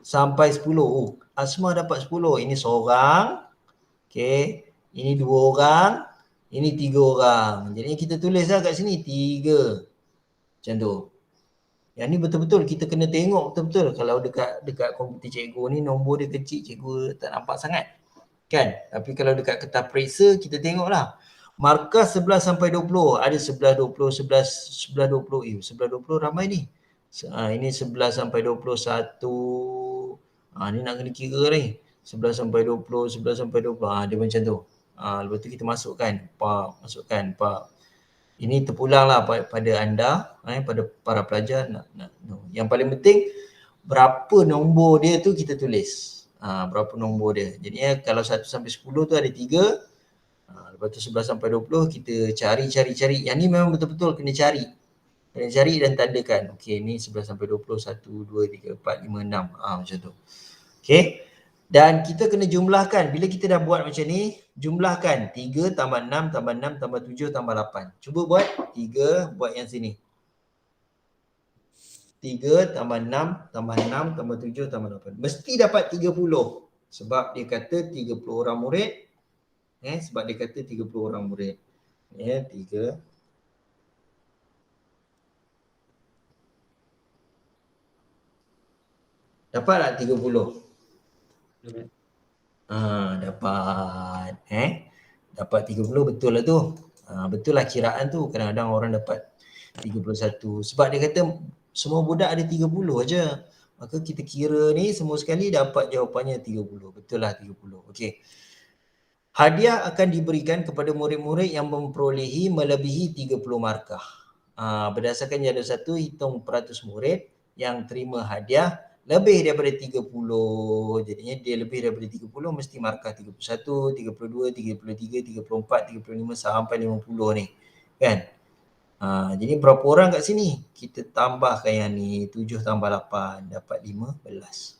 Sampai 10. Oh, Asma dapat 10. Ini seorang. Okey. Ini 2 orang. Ini 3 orang. Jadi kita tulis kat sini 3. Macam tu. Yang ni betul-betul kita kena tengok betul-betul. Kalau dekat komputer cikgu ni nombor dia kecil, cikgu tak nampak sangat. Kan? Tapi kalau dekat kertas periksa kita tengoklah. Markah 11 sampai 20. Ada 11, 20, 11, 20. 11, 20 ramai ni. Ini 11 sampai 21. Ni nak kena kira ni. 11 sampai 20, 11 sampai 20. Dia macam tu. Lepas tu kita masukkan. Masukkan. Ini terpulanglah pada anda, pada para pelajar. Yang paling penting, berapa nombor dia tu kita tulis. Berapa nombor dia. Jadi kalau 1 sampai 10 tu ada 3. Lepas tu 11 sampai 20 kita cari. Yang ni memang betul-betul kena cari. Kena cari dan tandakan. Okey, ni 11 sampai 20, 1, 2, 3, 4, 5, 6. Macam tu. Okey. Dan kita kena jumlahkan. Bila kita dah buat macam ni, jumlahkan. 3 tambah 6 tambah 6 tambah 7 tambah 8. Cuba buat 3, buat yang sini. 3 tambah 6 tambah 6 tambah 7 tambah 8. Mesti dapat 30. Sebab dia kata 30 orang murid. Sebab dia kata 30 orang murid. 3. Dapat tak 30? Dapat. Dapat. Dapat 30 betul lah tu. Betul lah kiraan tu. Kadang-kadang orang dapat 31. Sebab dia kata semua budak ada 30 aja. Maka kita kira ni semua sekali dapat jawapannya 30. Betul lah 30. Okey. Hadiah akan diberikan kepada murid-murid yang memperolehi melebihi 30 markah. Berdasarkan jadual 1, hitung peratus murid yang terima hadiah lebih daripada 30. Jadinya dia lebih daripada 30 mesti markah 31, 32, 33, 34, 35 sampai 50 ni. Kan? Jadi berapa orang kat sini? Kita tambahkan yang ni, 7 tambah 8 dapat 15.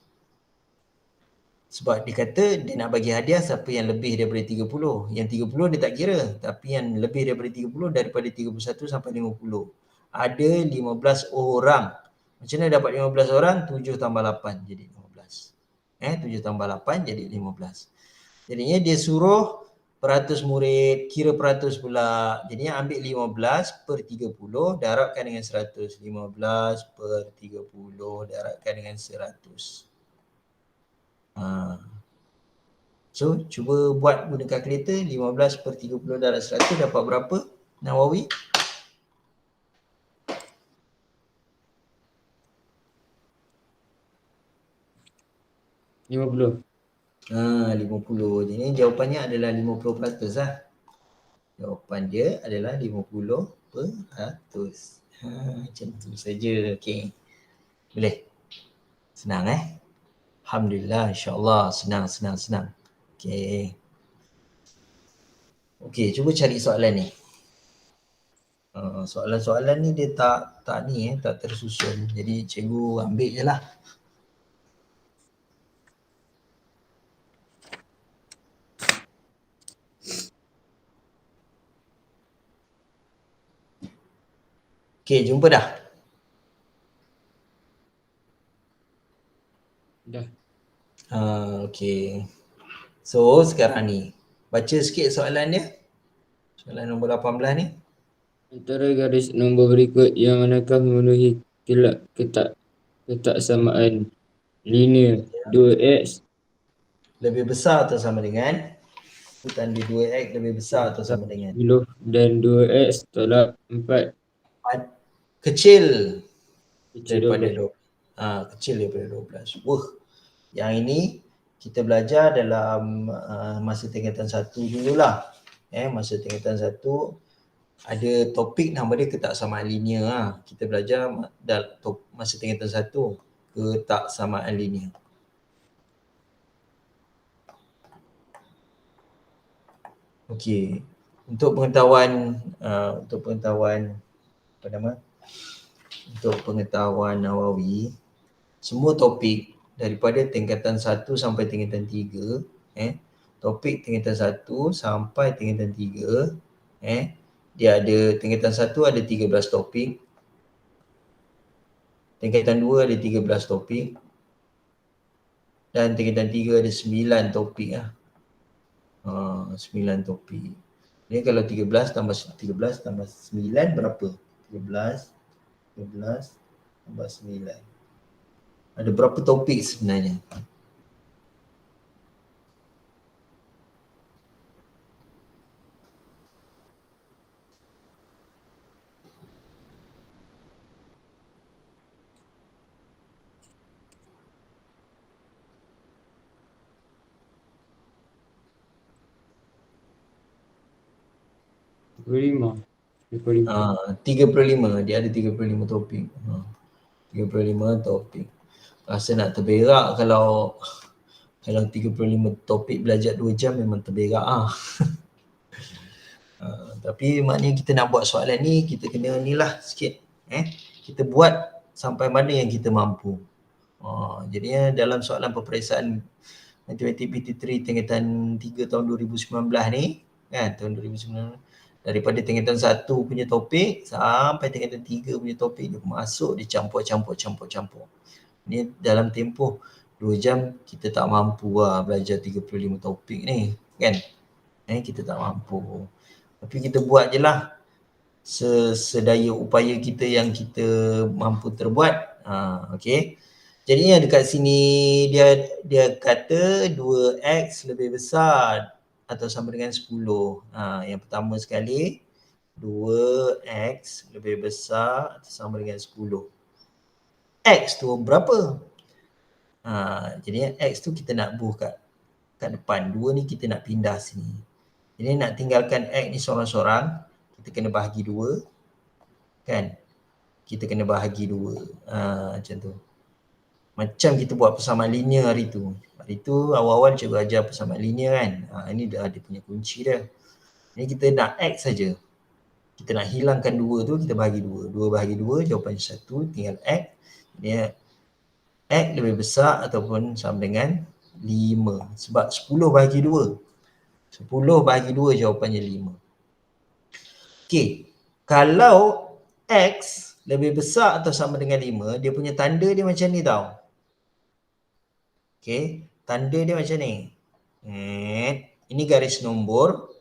Sebab dia kata dia nak bagi hadiah siapa yang lebih daripada 30. Yang 30 dia tak kira. Tapi yang lebih daripada 30 daripada 31 sampai 50. Ada 15 orang. Macam mana dapat 15 orang? 7 tambah 8 jadi 15. 7 tambah 8 jadi 15. Jadinya dia suruh peratus murid, kira peratus pula. Jadinya ambil 15 per 30 darabkan dengan 100. 15 per 30 darabkan dengan 100. So, cuba buat guna kalkulator. 15 per 30 darab 100 dapat berapa, Nawawi? RM50. 50. Jadi jawapannya adalah 50% lah. Jawapan dia adalah 50%. Macam tu saja. Okey. Boleh? Senang Alhamdulillah, insyaAllah. Senang. Okey. Okey, cuba cari soalan ni. Soalan-soalan ni dia tak tersusun. Jadi cikgu ambil je lah. Okey, jumpa dah? Dah. Okey. So, sekarang ni. Baca sikit soalan dia. Soalan nombor 18 ni. Antara garis nombor berikut yang manakah memenuhi ketaksamaan linear 2x Lebih besar atau sama dengan? Tanda 2x lebih besar atau sama dengan? 10 dan 2x tolak 4 Kecil kecil daripada 12. 12. Kecil daripada 12. Yang ini kita belajar dalam masa tingkatan 1 dululah. Masa tingkatan 1 ada topik nama dia ketaksamaan linear. Kita belajar dalam masa tingkatan 1 ketaksamaan linear. Okey. Untuk pengetahuan Nawawi, semua topik daripada tingkatan 1 sampai tingkatan 3, topik tingkatan 1 sampai tingkatan 3, dia ada tingkatan 1 ada 13 topik. Tingkatan 2 ada 13 topik. Dan tingkatan 3 ada 9 topik 9 topik. Jadi kalau 13 tambah 9 berapa? 13 tambah 9. Ada berapa topik sebenarnya? Lima. 35. Dia ada 35 topik. 35 topik. Rasa nak terberak kalau 35 topik belajar 2 jam memang terberak tapi maknanya kita nak buat soalan ni, kita kena ni lah sikit. Kita buat sampai mana yang kita mampu. Jadinya dalam soalan peperiksaan Matematik PT3 tingkatan 3 tahun 2019 ni, kan, tahun 2019, Daripada tingkatan 1 punya topik sampai tingkatan 3 punya topik, dia masuk, dia campur. Ni dalam tempoh 2 jam kita tak mampu lah belajar 35 topik ni kan. Kita tak mampu. Tapi kita buat je lah sedaya upaya kita yang kita mampu terbuat. Okey. Jadinya dekat sini dia kata 2x lebih besar atau sama dengan 10. Yang pertama sekali 2x lebih besar atau sama dengan 10. X tu berapa? Jadinya X tu kita nak buh kat depan. 2 ni kita nak pindah sini. Jadi nak tinggalkan X ni sorang-sorang, kita kena bahagi 2. Kan? Kita kena bahagi 2. Macam tu. Macam kita buat persamaan linear hari tu. Hari tu awal-awal cikgu ajar persamaan linear kan. Ini dah ada punya kunci dia. Ini kita nak X saja. Kita nak hilangkan 2 tu, kita bahagi 2. 2 bahagi 2, jawapan 1, tinggal X. Dia X lebih besar ataupun sama dengan 5. Sebab 10 bahagi 2. 10 bahagi 2 jawapannya 5. Okey. Kalau X lebih besar atau sama dengan 5, dia punya tanda dia macam ni tau. Okey. Tanda dia macam ni. Ini garis nombor.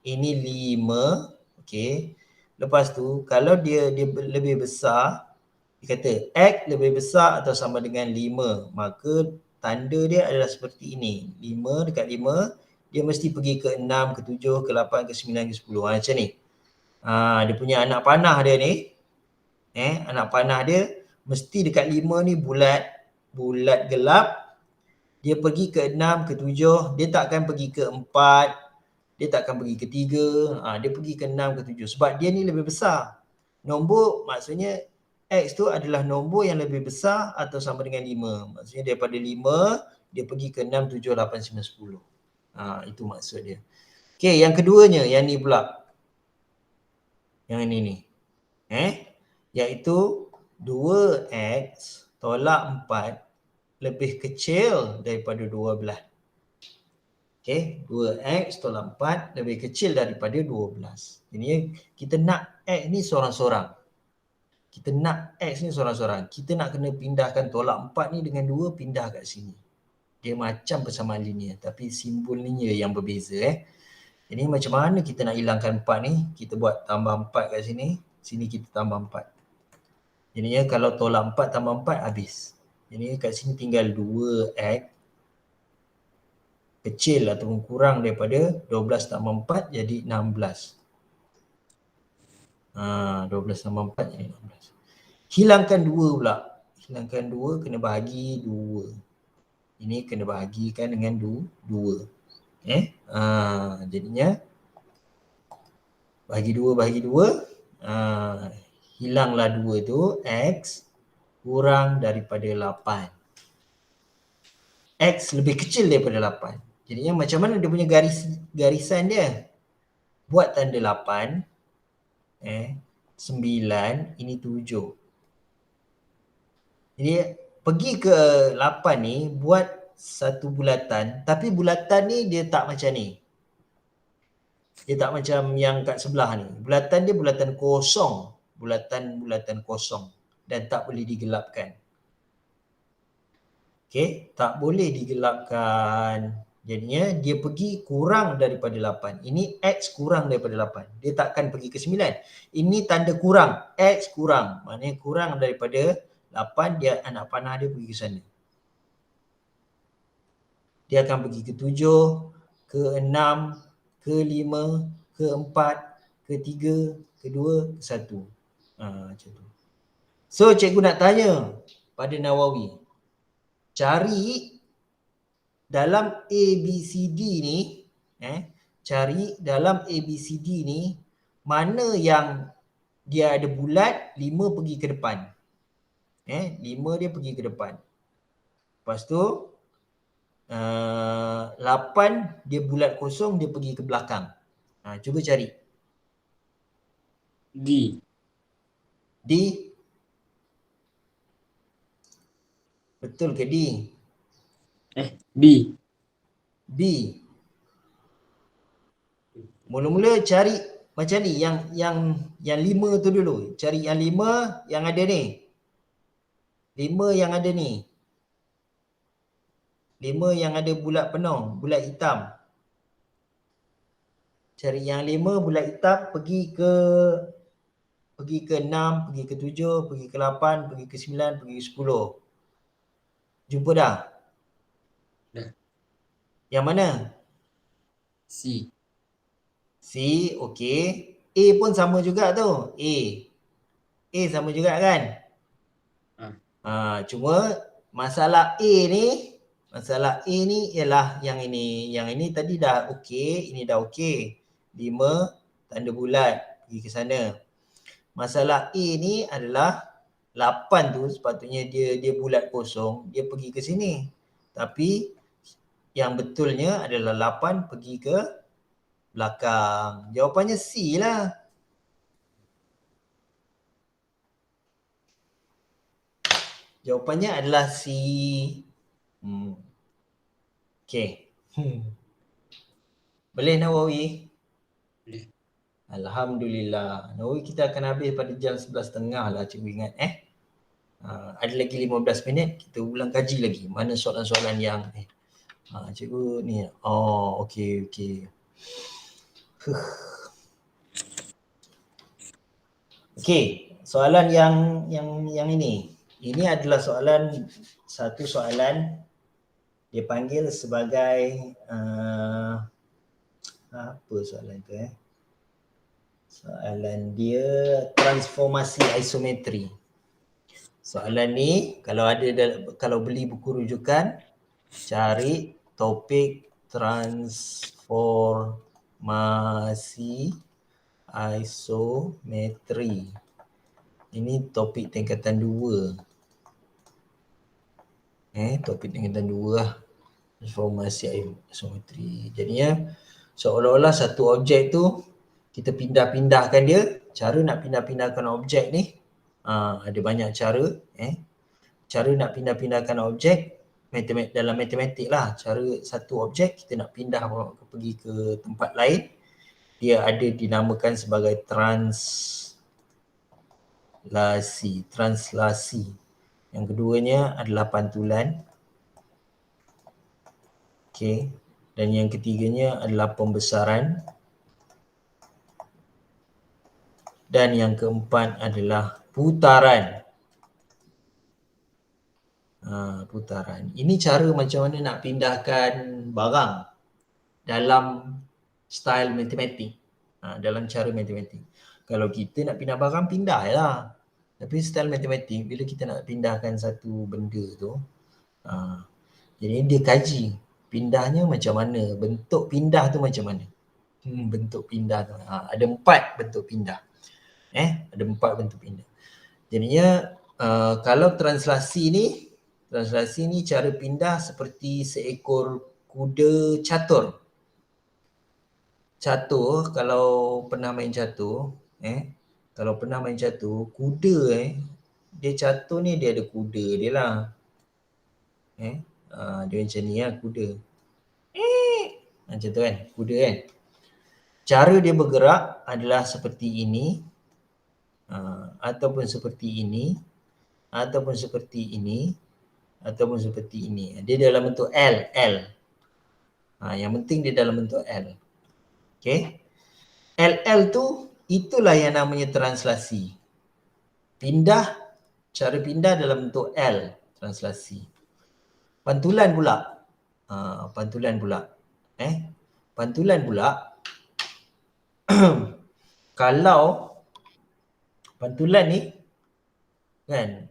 Ini 5. Okey. Lepas tu, kalau dia lebih besar, dia kata X lebih besar atau sama dengan 5, maka tanda dia adalah seperti ini. 5 dekat 5, dia mesti pergi ke 6, ke 7, ke 8, ke 9, ke 10. Macam ni. Dia punya anak panah dia ni. Anak panah dia mesti dekat 5 ni bulat gelap. Dia pergi ke 6, ke 7, dia tak akan pergi ke 4, dia tak akan pergi ke 3, dia pergi ke 6, ke 7 sebab dia ni lebih besar. Nombor maksudnya X tu adalah nombor yang lebih besar atau sama dengan 5. Maksudnya daripada 5, dia pergi ke 6, 7, 8, 9, 10. Itu maksud dia. Okey, yang keduanya, yang ni pula. Yang ini ni. Iaitu 2x tolak 4 lebih kecil daripada 12. Okey, 2x tolak 4 lebih kecil daripada 12. Jadi kita nak x ni sorang-sorang. Kita nak x ni sorang-sorang. Kita nak kena pindahkan tolak 4 ni dengan 2 pindah kat sini. Dia macam persamaan linear tapi simbol linear yang berbeza. Jadi macam mana kita nak hilangkan 4 ni? Kita buat tambah 4 kat sini. Sini kita tambah 4. Jadinya kalau tolak 4 tambah 4 habis. Jadi kat sini tinggal 2x kecil ataupun kurang daripada 12 tambah 4 jadi 16. 12 tambah 4 jadi 16. Hilangkan 2 pula. Hilangkan 2 kena bahagi 2. Ini kena bahagikan dengan 2. Jadinya bahagi 2. Hilanglah 2 tu, x kurang daripada 8. X lebih kecil daripada 8. Jadinya macam mana dia punya garisan dia? Buat tanda 8. 9, ini 7. Jadi pergi ke 8 ni, buat satu bulatan. Tapi bulatan ni dia tak macam ni. Dia tak macam yang kat sebelah ni. Bulatan dia bulatan kosong. Bulatan kosong. Dan tak boleh digelapkan. Okey, tak boleh digelapkan. Jadinya dia pergi kurang daripada 8. Ini X kurang daripada 8. Dia takkan pergi ke 9. Ini tanda kurang. X kurang. Maknanya kurang daripada 8. Dia anak panah dia pergi ke sana. Dia akan pergi ke 7, ke 6, ke 5, ke 4, ke 3, ke 2, ke 1. Macam tu. So cikgu nak tanya pada Nawawi. Cari dalam ABCD ni, cari dalam ABCD ni, mana yang dia ada bulat, 5 pergi ke depan. 5 dia pergi ke depan. Lepas tu, 8 dia bulat kosong, dia pergi ke belakang. Cuba cari. D. Betul ke D? B. B. Mula-mula cari macam ni, yang 5 tu dulu. Cari yang 5 yang ada ni. 5 yang ada ni. 5 yang ada bulat penuh, bulat hitam. Cari yang 5 bulat hitam, pergi ke 6, pergi ke 7, pergi ke 8, pergi ke 9, pergi ke 10. Jumpa dah? Dah. Yang mana? C. C, okey. A pun sama juga tu. A sama juga kan? Cuma masalah A ni ialah yang ini. Yang ini tadi dah okey, ini dah okey. 5 tanda bulat pergi ke sana. Masalah A ni adalah 8 tu sepatutnya dia bulat kosong, dia pergi ke sini. Tapi yang betulnya adalah 8 pergi ke belakang. Jawapannya C lah. Jawapannya adalah C. Okey. Boleh Nawawi? Boleh. Alhamdulillah. Nawawi kita akan habis pada jam 11.30 lah, cikgu ingat. Ada lagi 15 minit, kita ulang kaji lagi. Mana soalan-soalan yang cikgu ni. Okey. Okey, soalan yang ini. Ini adalah satu soalan dia panggil sebagai apa soalan tu Soalan dia transformasi isometri. Soalan ni kalau beli buku rujukan, cari topik transformasi isometri. Ini topik tingkatan 2. Topik tingkatan 2 lah. Transformasi isometri. Jadinya seolah-olah satu objek tu kita pindah-pindahkan dia. Cara nak pindah-pindahkan objek ni ada banyak cara. Cara nak pindah-pindahkan objek dalam matematik lah. Cara satu objek kita nak pindah pergi ke tempat lain, dia ada dinamakan sebagai translasi. Yang keduanya adalah pantulan. Okey. Dan yang ketiganya adalah pembesaran. Dan yang keempat adalah putaran. Putaran. Ini cara macam mana nak pindahkan barang dalam style matematik. Dalam cara matematik. Kalau kita nak pindah barang, pindah je lah. Tapi style matematik, bila kita nak pindahkan satu benda tu, jadi dia kaji pindahnya macam mana, bentuk pindah tu macam mana. Bentuk pindah tu. Ada 4 bentuk pindah. Ada 4 bentuk pindah. Jadinya kalau translasi ni cara pindah seperti seekor kuda catur. Catur, kalau pernah main catur, kuda dia catur ni dia ada kuda dia lah. Dia macam ni lah kuda. Macam tu kan, kuda kan. Cara dia bergerak adalah seperti ini, ataupun seperti ini, ataupun seperti ini, ataupun seperti ini. Dia dalam bentuk L. Yang penting dia dalam bentuk L. Okey. LL tu itulah yang namanya translasi. Cara pindah dalam bentuk L, translasi. Pantulan pula. Pantulan pula. Kalau pantulan ni kan,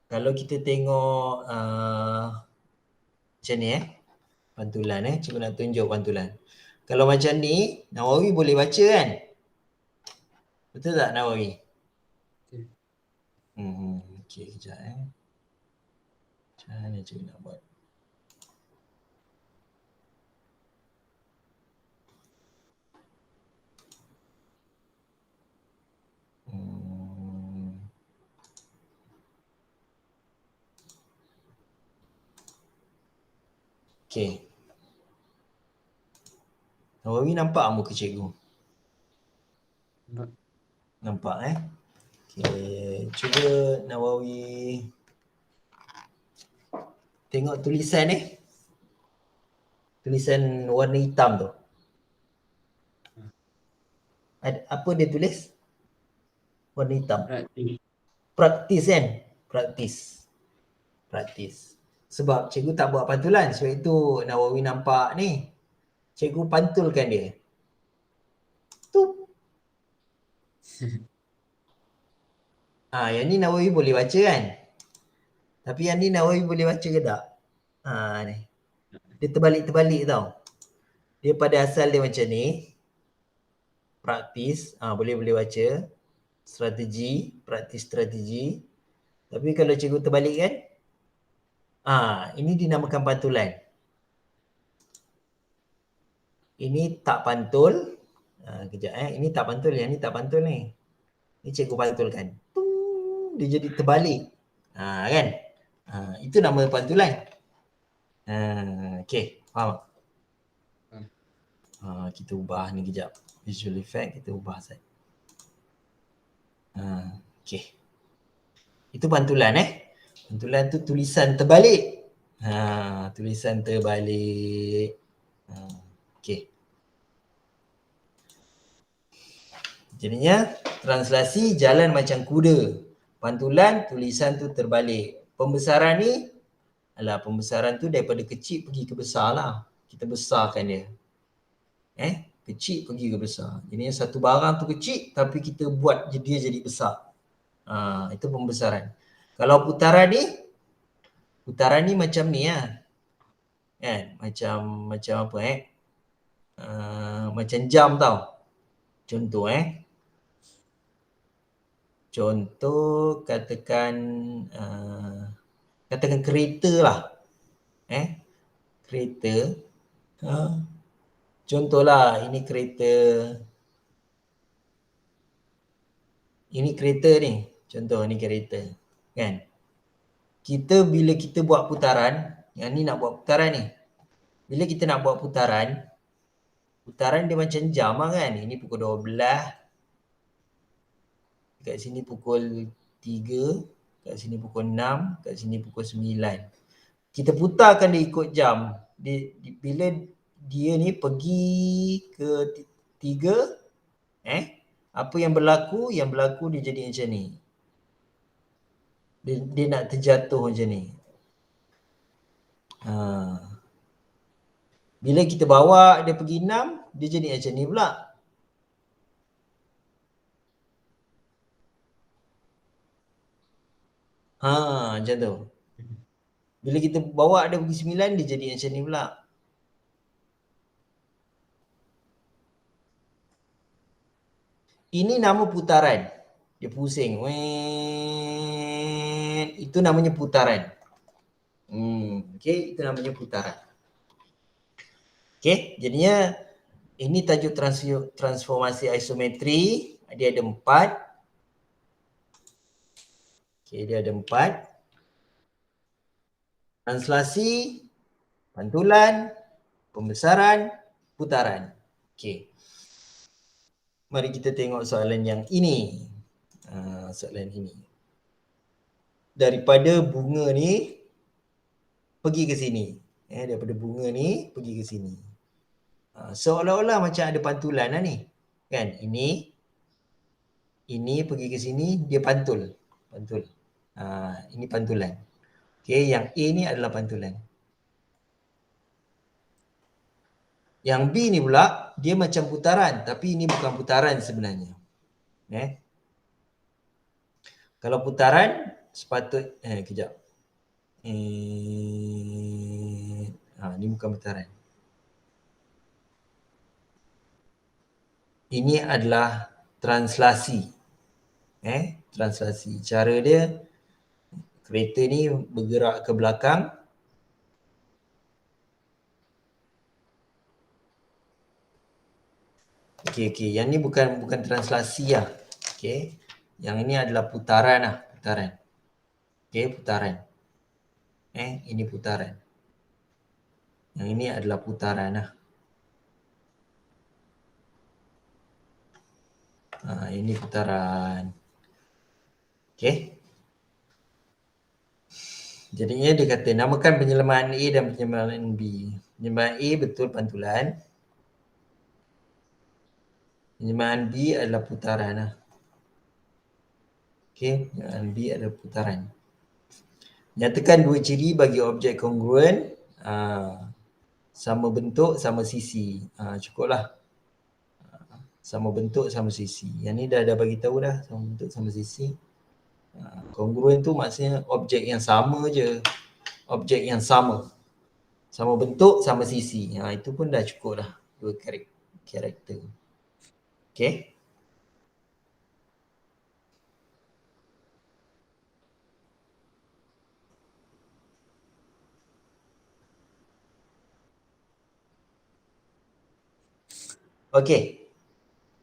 kalau kita tengok macam ni pantulan cikgu nak tunjuk pantulan. Kalau macam ni, Nawawi boleh baca kan? Betul tak Nawawi? Okey, kejap macam mana cikgu nak buat? Okey. Nawawi nampak muka cikgu? Nampak. Nampak Okey, cuba Nawawi tengok tulisan tulisan warna hitam tu. Apa dia tulis? Warna hitam. Praktis. Praktis kan? Praktis. Sebab cikgu tak buat pantulan. Sebab itu Nawawi nampak ni. Cikgu pantulkan dia. Tu. Yang ni Nawawi boleh baca kan? Tapi yang ni Nawawi boleh baca ke tak? Ni. Dia terbalik-terbalik tau. Dia pada asal dia macam ni. Praktis. Boleh baca. Praktis strategi. Tapi kalau cikgu terbalik kan? Ini dinamakan pantulan. Ini tak pantul. Kejap Ini tak pantul. Yang ni tak pantul ni. Ni cikgu pantulkan. Dia jadi terbalik. Kan? Itu nama pantulan. Okey. Faham tak? Kita ubah ni kejap. Visual effect kita ubah set. Okey. Itu pantulan Pantulan tu tulisan terbalik. Tulisan terbalik. Okey. Jadinya translasi jalan macam kuda. Pantulan tulisan tu terbalik. Pembesaran ni pembesaran tu daripada kecil pergi ke besar lah. Kita besarkan dia. Kecil pergi ke besar. Jadi satu barang tu kecil tapi kita buat dia jadi besar. Itu pembesaran. Kalau putaran ni macam ni Macam apa macam jam tau. Contoh katakan kereta lah. Kereta. Contohlah ini kereta. Ini kereta ni. Contoh ni kereta. Kan? Bila kita buat putaran, yang ni nak buat putaran ni. Bila kita nak buat putaran dia macam jam lah kan. Ini pukul 12. Kat sini pukul 3. Kat sini pukul 6. Kat sini pukul 9. Kita putarkan dia ikut jam. Bila dia ni pergi ke 3, apa yang berlaku? Yang berlaku dia jadi macam ni. Dia nak terjatuh macam ni. Bila kita bawa dia pergi 6, dia jadi macam ni pula. Macam tu. Bila kita bawa dia pergi 9, dia jadi macam ni pula. Ini nama putaran. Dia pusing. Itu namanya putaran. Okey, itu namanya putaran. Okey, jadinya ini tajuk transformasi isometri. Dia ada 4. Okey, dia ada 4. Translasi, pantulan, pembesaran, putaran. Okey. Mari kita tengok soalan yang ini. Soalan ini. Daripada bunga ni pergi ke sini. Daripada bunga ni pergi ke sini. Seolah-olah macam ada pantulan lah ni. Kan? Ini pergi ke sini, dia pantul. Ini pantulan. Okey, yang A ni adalah pantulan. Yang B ni pula, dia macam putaran. Tapi ini bukan putaran sebenarnya. Kalau putaran, kejap. Ini bukan putaran. Ini adalah translasi. Translasi. Cara dia, kereta ni bergerak ke belakang. Okey. Yang ni bukan translasi lah. Okey. Yang ini adalah putaran lah. Okey, putaran. Ini putaran. Yang ini adalah putaran lah. Ini putaran. Okey. Jadinya dia kata namakan penyelemahan A dan penyelemahan B. Penyelemahan A betul pantulan. Penyelemahan B adalah putaran lah. Okey, penyelemahan B adalah putaran. Nyatakan dua ciri bagi objek kongruen. Sama bentuk, sama sisi. Cukuplah. Sama bentuk, sama sisi. Yang ni dah bagi tahu dah, sama bentuk, sama sisi. Kongruen tu maksudnya objek yang sama je. Objek yang sama. Sama bentuk, sama sisi. Itu pun dah cukup dah. Dua karakter. Okay. Okay.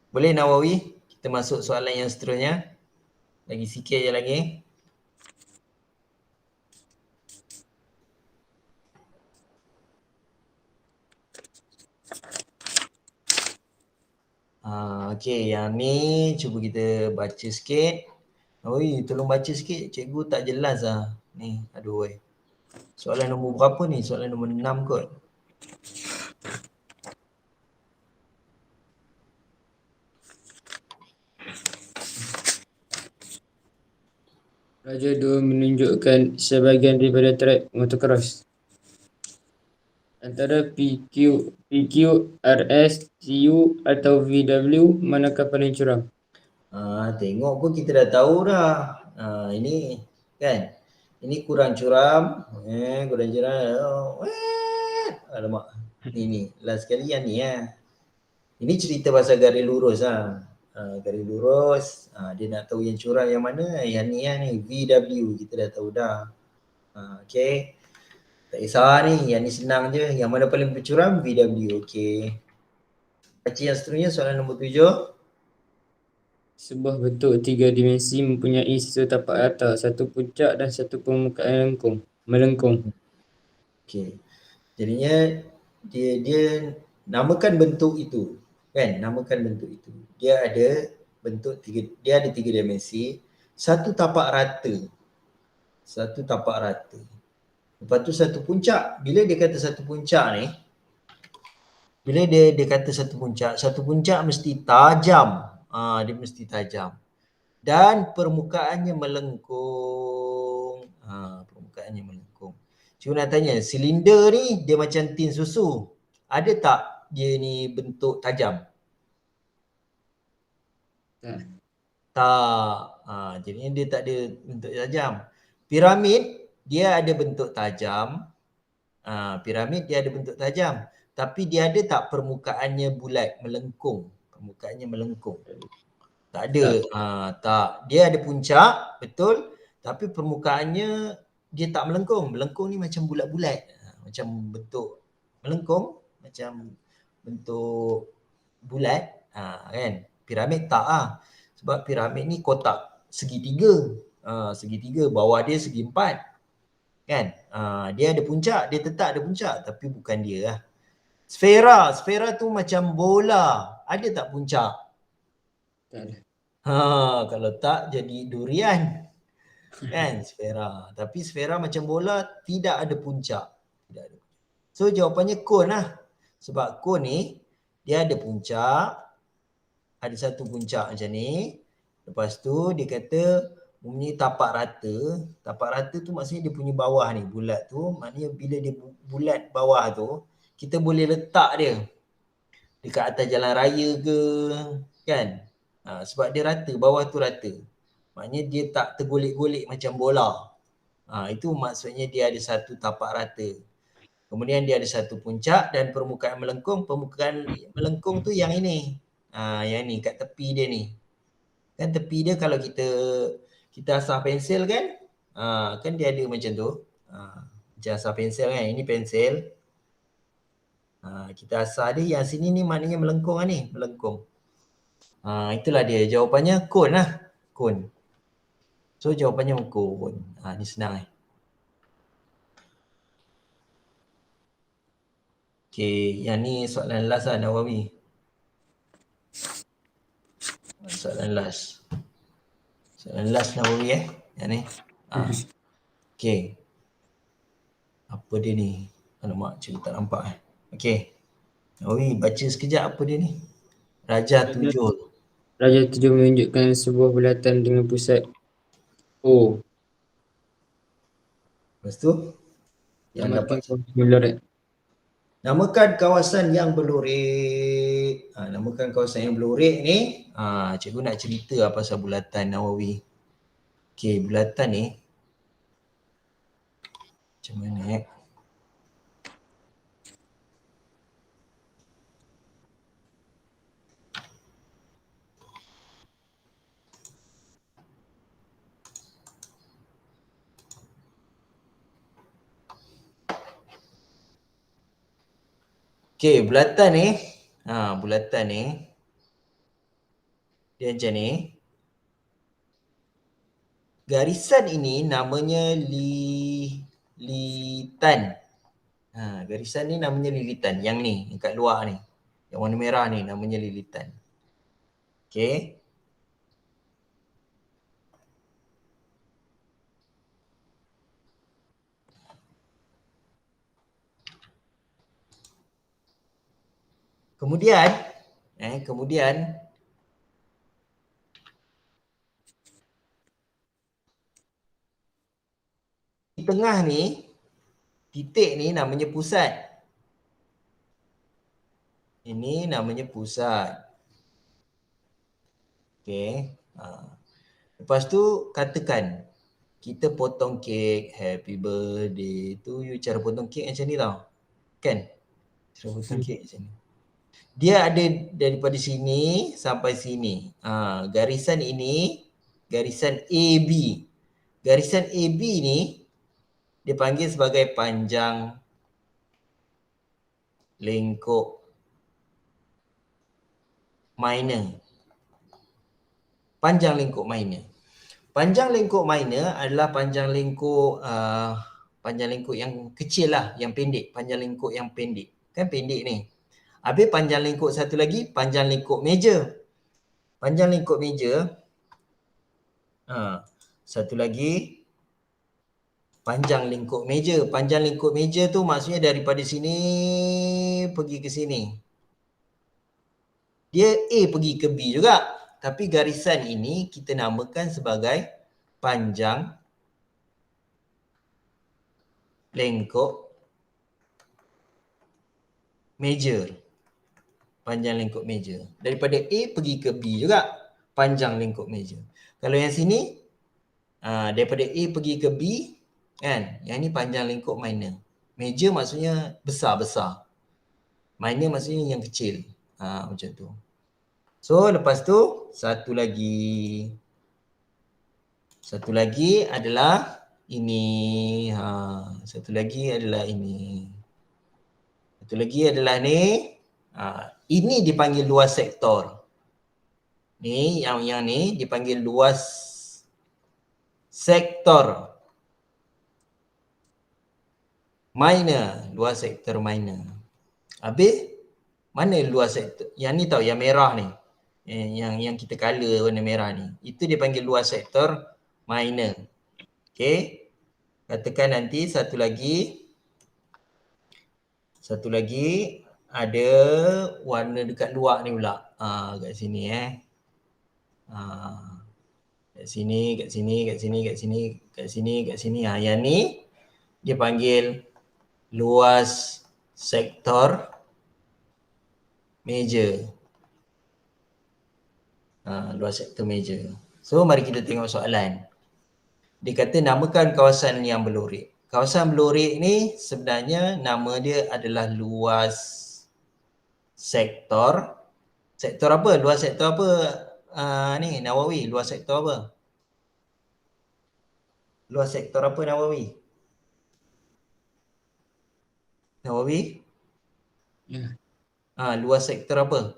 Boleh Nawawi? Kita masuk soalan yang seterusnya. Lagi sikit je lagi. Okay, yang ni cuba kita baca sikit. Oi, tolong baca sikit. Cikgu tak jelas lah. Ni, aduh. Soalan nombor berapa ni? Soalan nombor 6 kot. Raja 2 menunjukkan sebahagian daripada track motocross. Antara PQ, RS, CU atau VW, manakah paling curam? Tengok pun kita dah tahu dah. Ini kan. Ini kurang curam. Kurang curam. Alamak. Ni. Last sekali yang ni lah. Ini cerita pasal garis lurus lah. Garis lurus. Dia nak tahu yang curam yang mana. Yang ni lah ni. VW. Kita dah tahu dah. Okay. Tak kisah ni. Yang ni senang je. Yang mana paling bercuram? VW. Okay. Baca yang seterusnya soalan nombor 7. Sebuah bentuk tiga dimensi mempunyai satu tapak rata, satu puncak dan satu permukaan melengkung. Okey. Jadinya dia namakan bentuk itu. Kan? Namakan bentuk itu. Dia ada tiga dimensi, satu tapak rata. Satu tapak rata. Lepas tu satu puncak. Bila dia kata satu puncak ni, bila dia kata satu puncak mesti tajam. Dia mesti tajam. Dan permukaannya melengkung. Permukaannya melengkung. Cuma nak tanya, silinder ni dia macam tin susu. Ada tak dia ni bentuk tajam? Tak. Jadinya dia tak ada bentuk tajam. Piramid dia ada bentuk tajam. Piramid dia ada bentuk tajam. Tapi dia ada tak permukaannya bulat, melengkung? Permukaannya melengkung. Tak ada. Tak. Dia ada puncak, betul. Tapi permukaannya dia tak melengkung. Melengkung ni macam bulat-bulat. Macam bentuk melengkung, macam bentuk bulat. Kan? Piramid tak lah. Sebab piramid ni kotak segitiga. Segitiga, bawah dia segi empat. Kan? Dia ada puncak, dia tetap ada puncak. Tapi bukan dia lah. Sfera tu macam bola. Ada tak puncak? Tak ada. Kalau tak jadi durian. Kan sfera. Tapi sfera macam bola tidak ada puncak. Tidak ada. So jawapannya kon lah. Sebab kon ni dia ada puncak. Ada satu puncak macam ni. Lepas tu dia kata mempunyai tapak rata. Tapak rata tu maksudnya dia punya bawah ni bulat tu. Maknanya bila dia bulat bawah tu, kita boleh letak dia dekat atas jalan raya ke. Kan? Sebab dia rata, bawah tu rata. Maknanya dia tak tergolek-golek macam bola. Itu maksudnya dia ada satu tapak rata. Kemudian dia ada satu puncak dan permukaan melengkung. Permukaan melengkung tu yang ini. Yang ni kat tepi dia ni. Kan tepi dia kalau kita asah pensel kan. Kan dia ada macam tu. Macam asah pensel kan. Ini pensel. Kita asah dia. Yang sini ni maknanya melengkung lah ni. Melengkung. Itulah dia. Jawapannya kon lah. Kon. So jawapannya kon. Ni senang . Okay, yang ni soalan last lah Nawawi. Soalan last. Soalan last Nawawi yang ni. Okey. Apa dia ni? Alamak, cikgu tak nampak Okey. Nawawi baca sekejap apa dia ni. Raja 7. Raja 7 menunjukkan sebuah bulatan dengan pusat O. Lepas tu yang Namakan dapat melorot. namakan kawasan yang berlorek. Namakan kawasan yang berlorek ni. Cikgu nak cerita pasal bulatan Nawawi. Okey, bulatan ni macam mana Okey, bulatan ni. Bulatan ni. Dia macam ni. Garisan ini namanya lilitan. Garisan ni namanya lilitan. Yang ni, yang kat luar ni. Yang warna merah ni namanya lilitan. Okey. Kemudian di tengah ni, titik ni namanya pusat. Ini namanya pusat. Okey. Lepas tu katakan kita potong kek, happy birthday to you. Cara potong kek macam ni tau. Kan? Cara potong kek macam ni. Dia ada daripada sini sampai sini. Garisan ini, garisan AB. Garisan AB ni dipanggil sebagai panjang lengkuk minor. Panjang lengkuk minor. Panjang lengkuk minor adalah panjang lengkuk yang kecil lah, yang pendek. Panjang lengkuk yang pendek. Kan pendek ni. Habis panjang lengkuk satu lagi, panjang lengkuk meja. Panjang lengkuk meja. Satu lagi, panjang lengkuk meja. Panjang lengkuk meja tu maksudnya daripada sini pergi ke sini. Dia A pergi ke B juga. Tapi garisan ini kita namakan sebagai panjang lengkuk meja. Panjang lengkuk meja. Daripada A pergi ke B juga. Panjang lengkuk meja. Kalau yang sini, daripada A pergi ke B, kan? Yang ni panjang lengkuk minor. Meja maksudnya besar-besar. Minor maksudnya yang kecil. Macam tu. So, lepas tu, satu lagi adalah ini. Satu lagi adalah ini. Satu lagi adalah ni. Ini dipanggil luas sektor. Ni, yang ni dipanggil luas sektor minor. Luas sektor minor. Habis, mana luas sektor? Yang ni tau, yang merah ni. Yang kita color warna merah ni. Itu dipanggil luas sektor minor. Okay. Katakan nanti satu lagi ada warna dekat luar ni pula. Kat sini kat sini. Yang ni dia panggil luas sektor meja. Luas sektor meja. So mari kita tengok soalan. Dia kata namakan kawasan yang berlorek. Kawasan berlorek ni sebenarnya nama dia adalah luas sektor. Sektor apa? Luas sektor apa? Ni Nawawi, luas sektor apa? Luas sektor apa Nawawi? Nawawi? Ya. Luas sektor apa?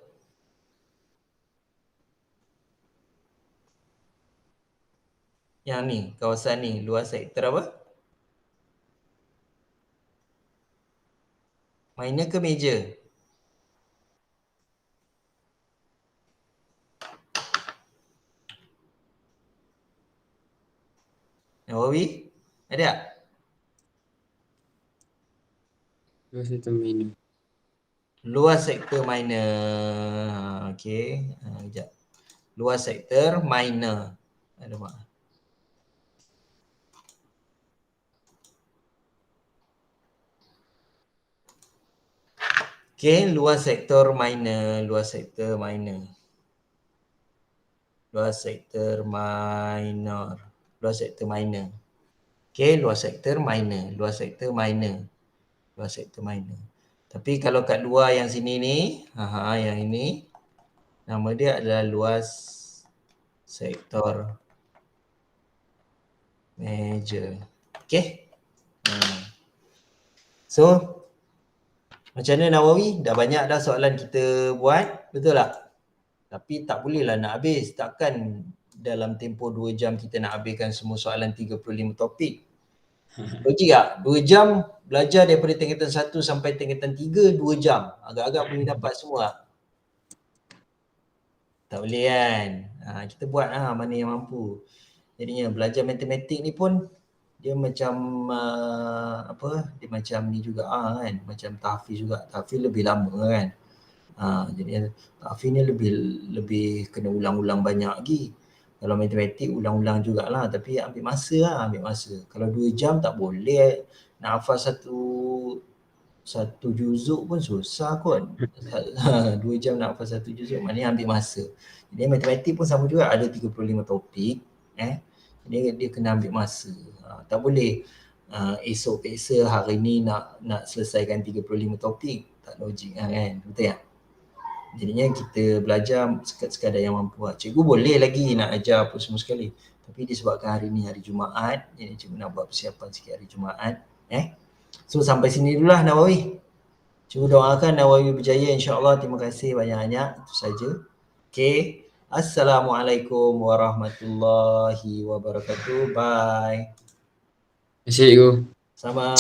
Yang ni, kawasan ni, luas sektor apa? Minor ke meja? Nawawi? Ada tak? Luas sektor minor. Luas sektor minor. Okey. Sekejap. Luas sektor minor. Ada mak. Okey, luas sektor minor. Luas sektor minor. Luas sektor minor. Luas sektor minor. Okey, luas sektor minor. Luas sektor minor. Luas sektor minor. Tapi kalau kat luar yang sini ni, yang ini, nama dia adalah luas sektor major. Okey. So, macam mana Nawawi? Dah banyak dah soalan kita buat, betul tak? Tapi tak bolehlah nak habis. Takkan dalam tempoh 2 jam kita nak habiskan semua soalan 35 topik. Logik tak? 2 jam belajar daripada tingkatan 1 sampai tingkatan 3, 2 jam. Agak-agak boleh dapat semua. Tak boleh kan? Kita buat mana yang mampu. Jadinya belajar matematik ni pun dia macam dia macam ni juga kan, macam tahfiz juga. Tahfiz lebih lama kan. Jadi tahfiz ni lebih kena ulang-ulang banyak lagi. Kalau matematik ulang-ulang jugalah, tapi ambil masa ambil masa. Kalau 2 jam tak boleh nak hafal satu juzuk pun susah kot. 2 jam nak hafal satu juzuk, maknanya ambil masa. Jadi matematik pun sama juga, ada 35 topik. Dia kena ambil masa. Tak boleh esok peksa hari ni nak selesaikan 35 topik. Tak logik kan, betul tak? Jadinya kita belajar sekadar yang mampu. Cikgu boleh lagi nak ajar apa semua sekali. Tapi disebabkan hari ni hari Jumaat, jadi cikgu nak buat persiapan sikit hari Jumaat. So sampai sini dululah Nawawi. Cikgu doakan Nawawi berjaya insya-Allah. Terima kasih banyak-banyak. Itu saja. Okey. Assalamualaikum warahmatullahi wabarakatuh. Bye. Terima kasih, Cikgu. Sama.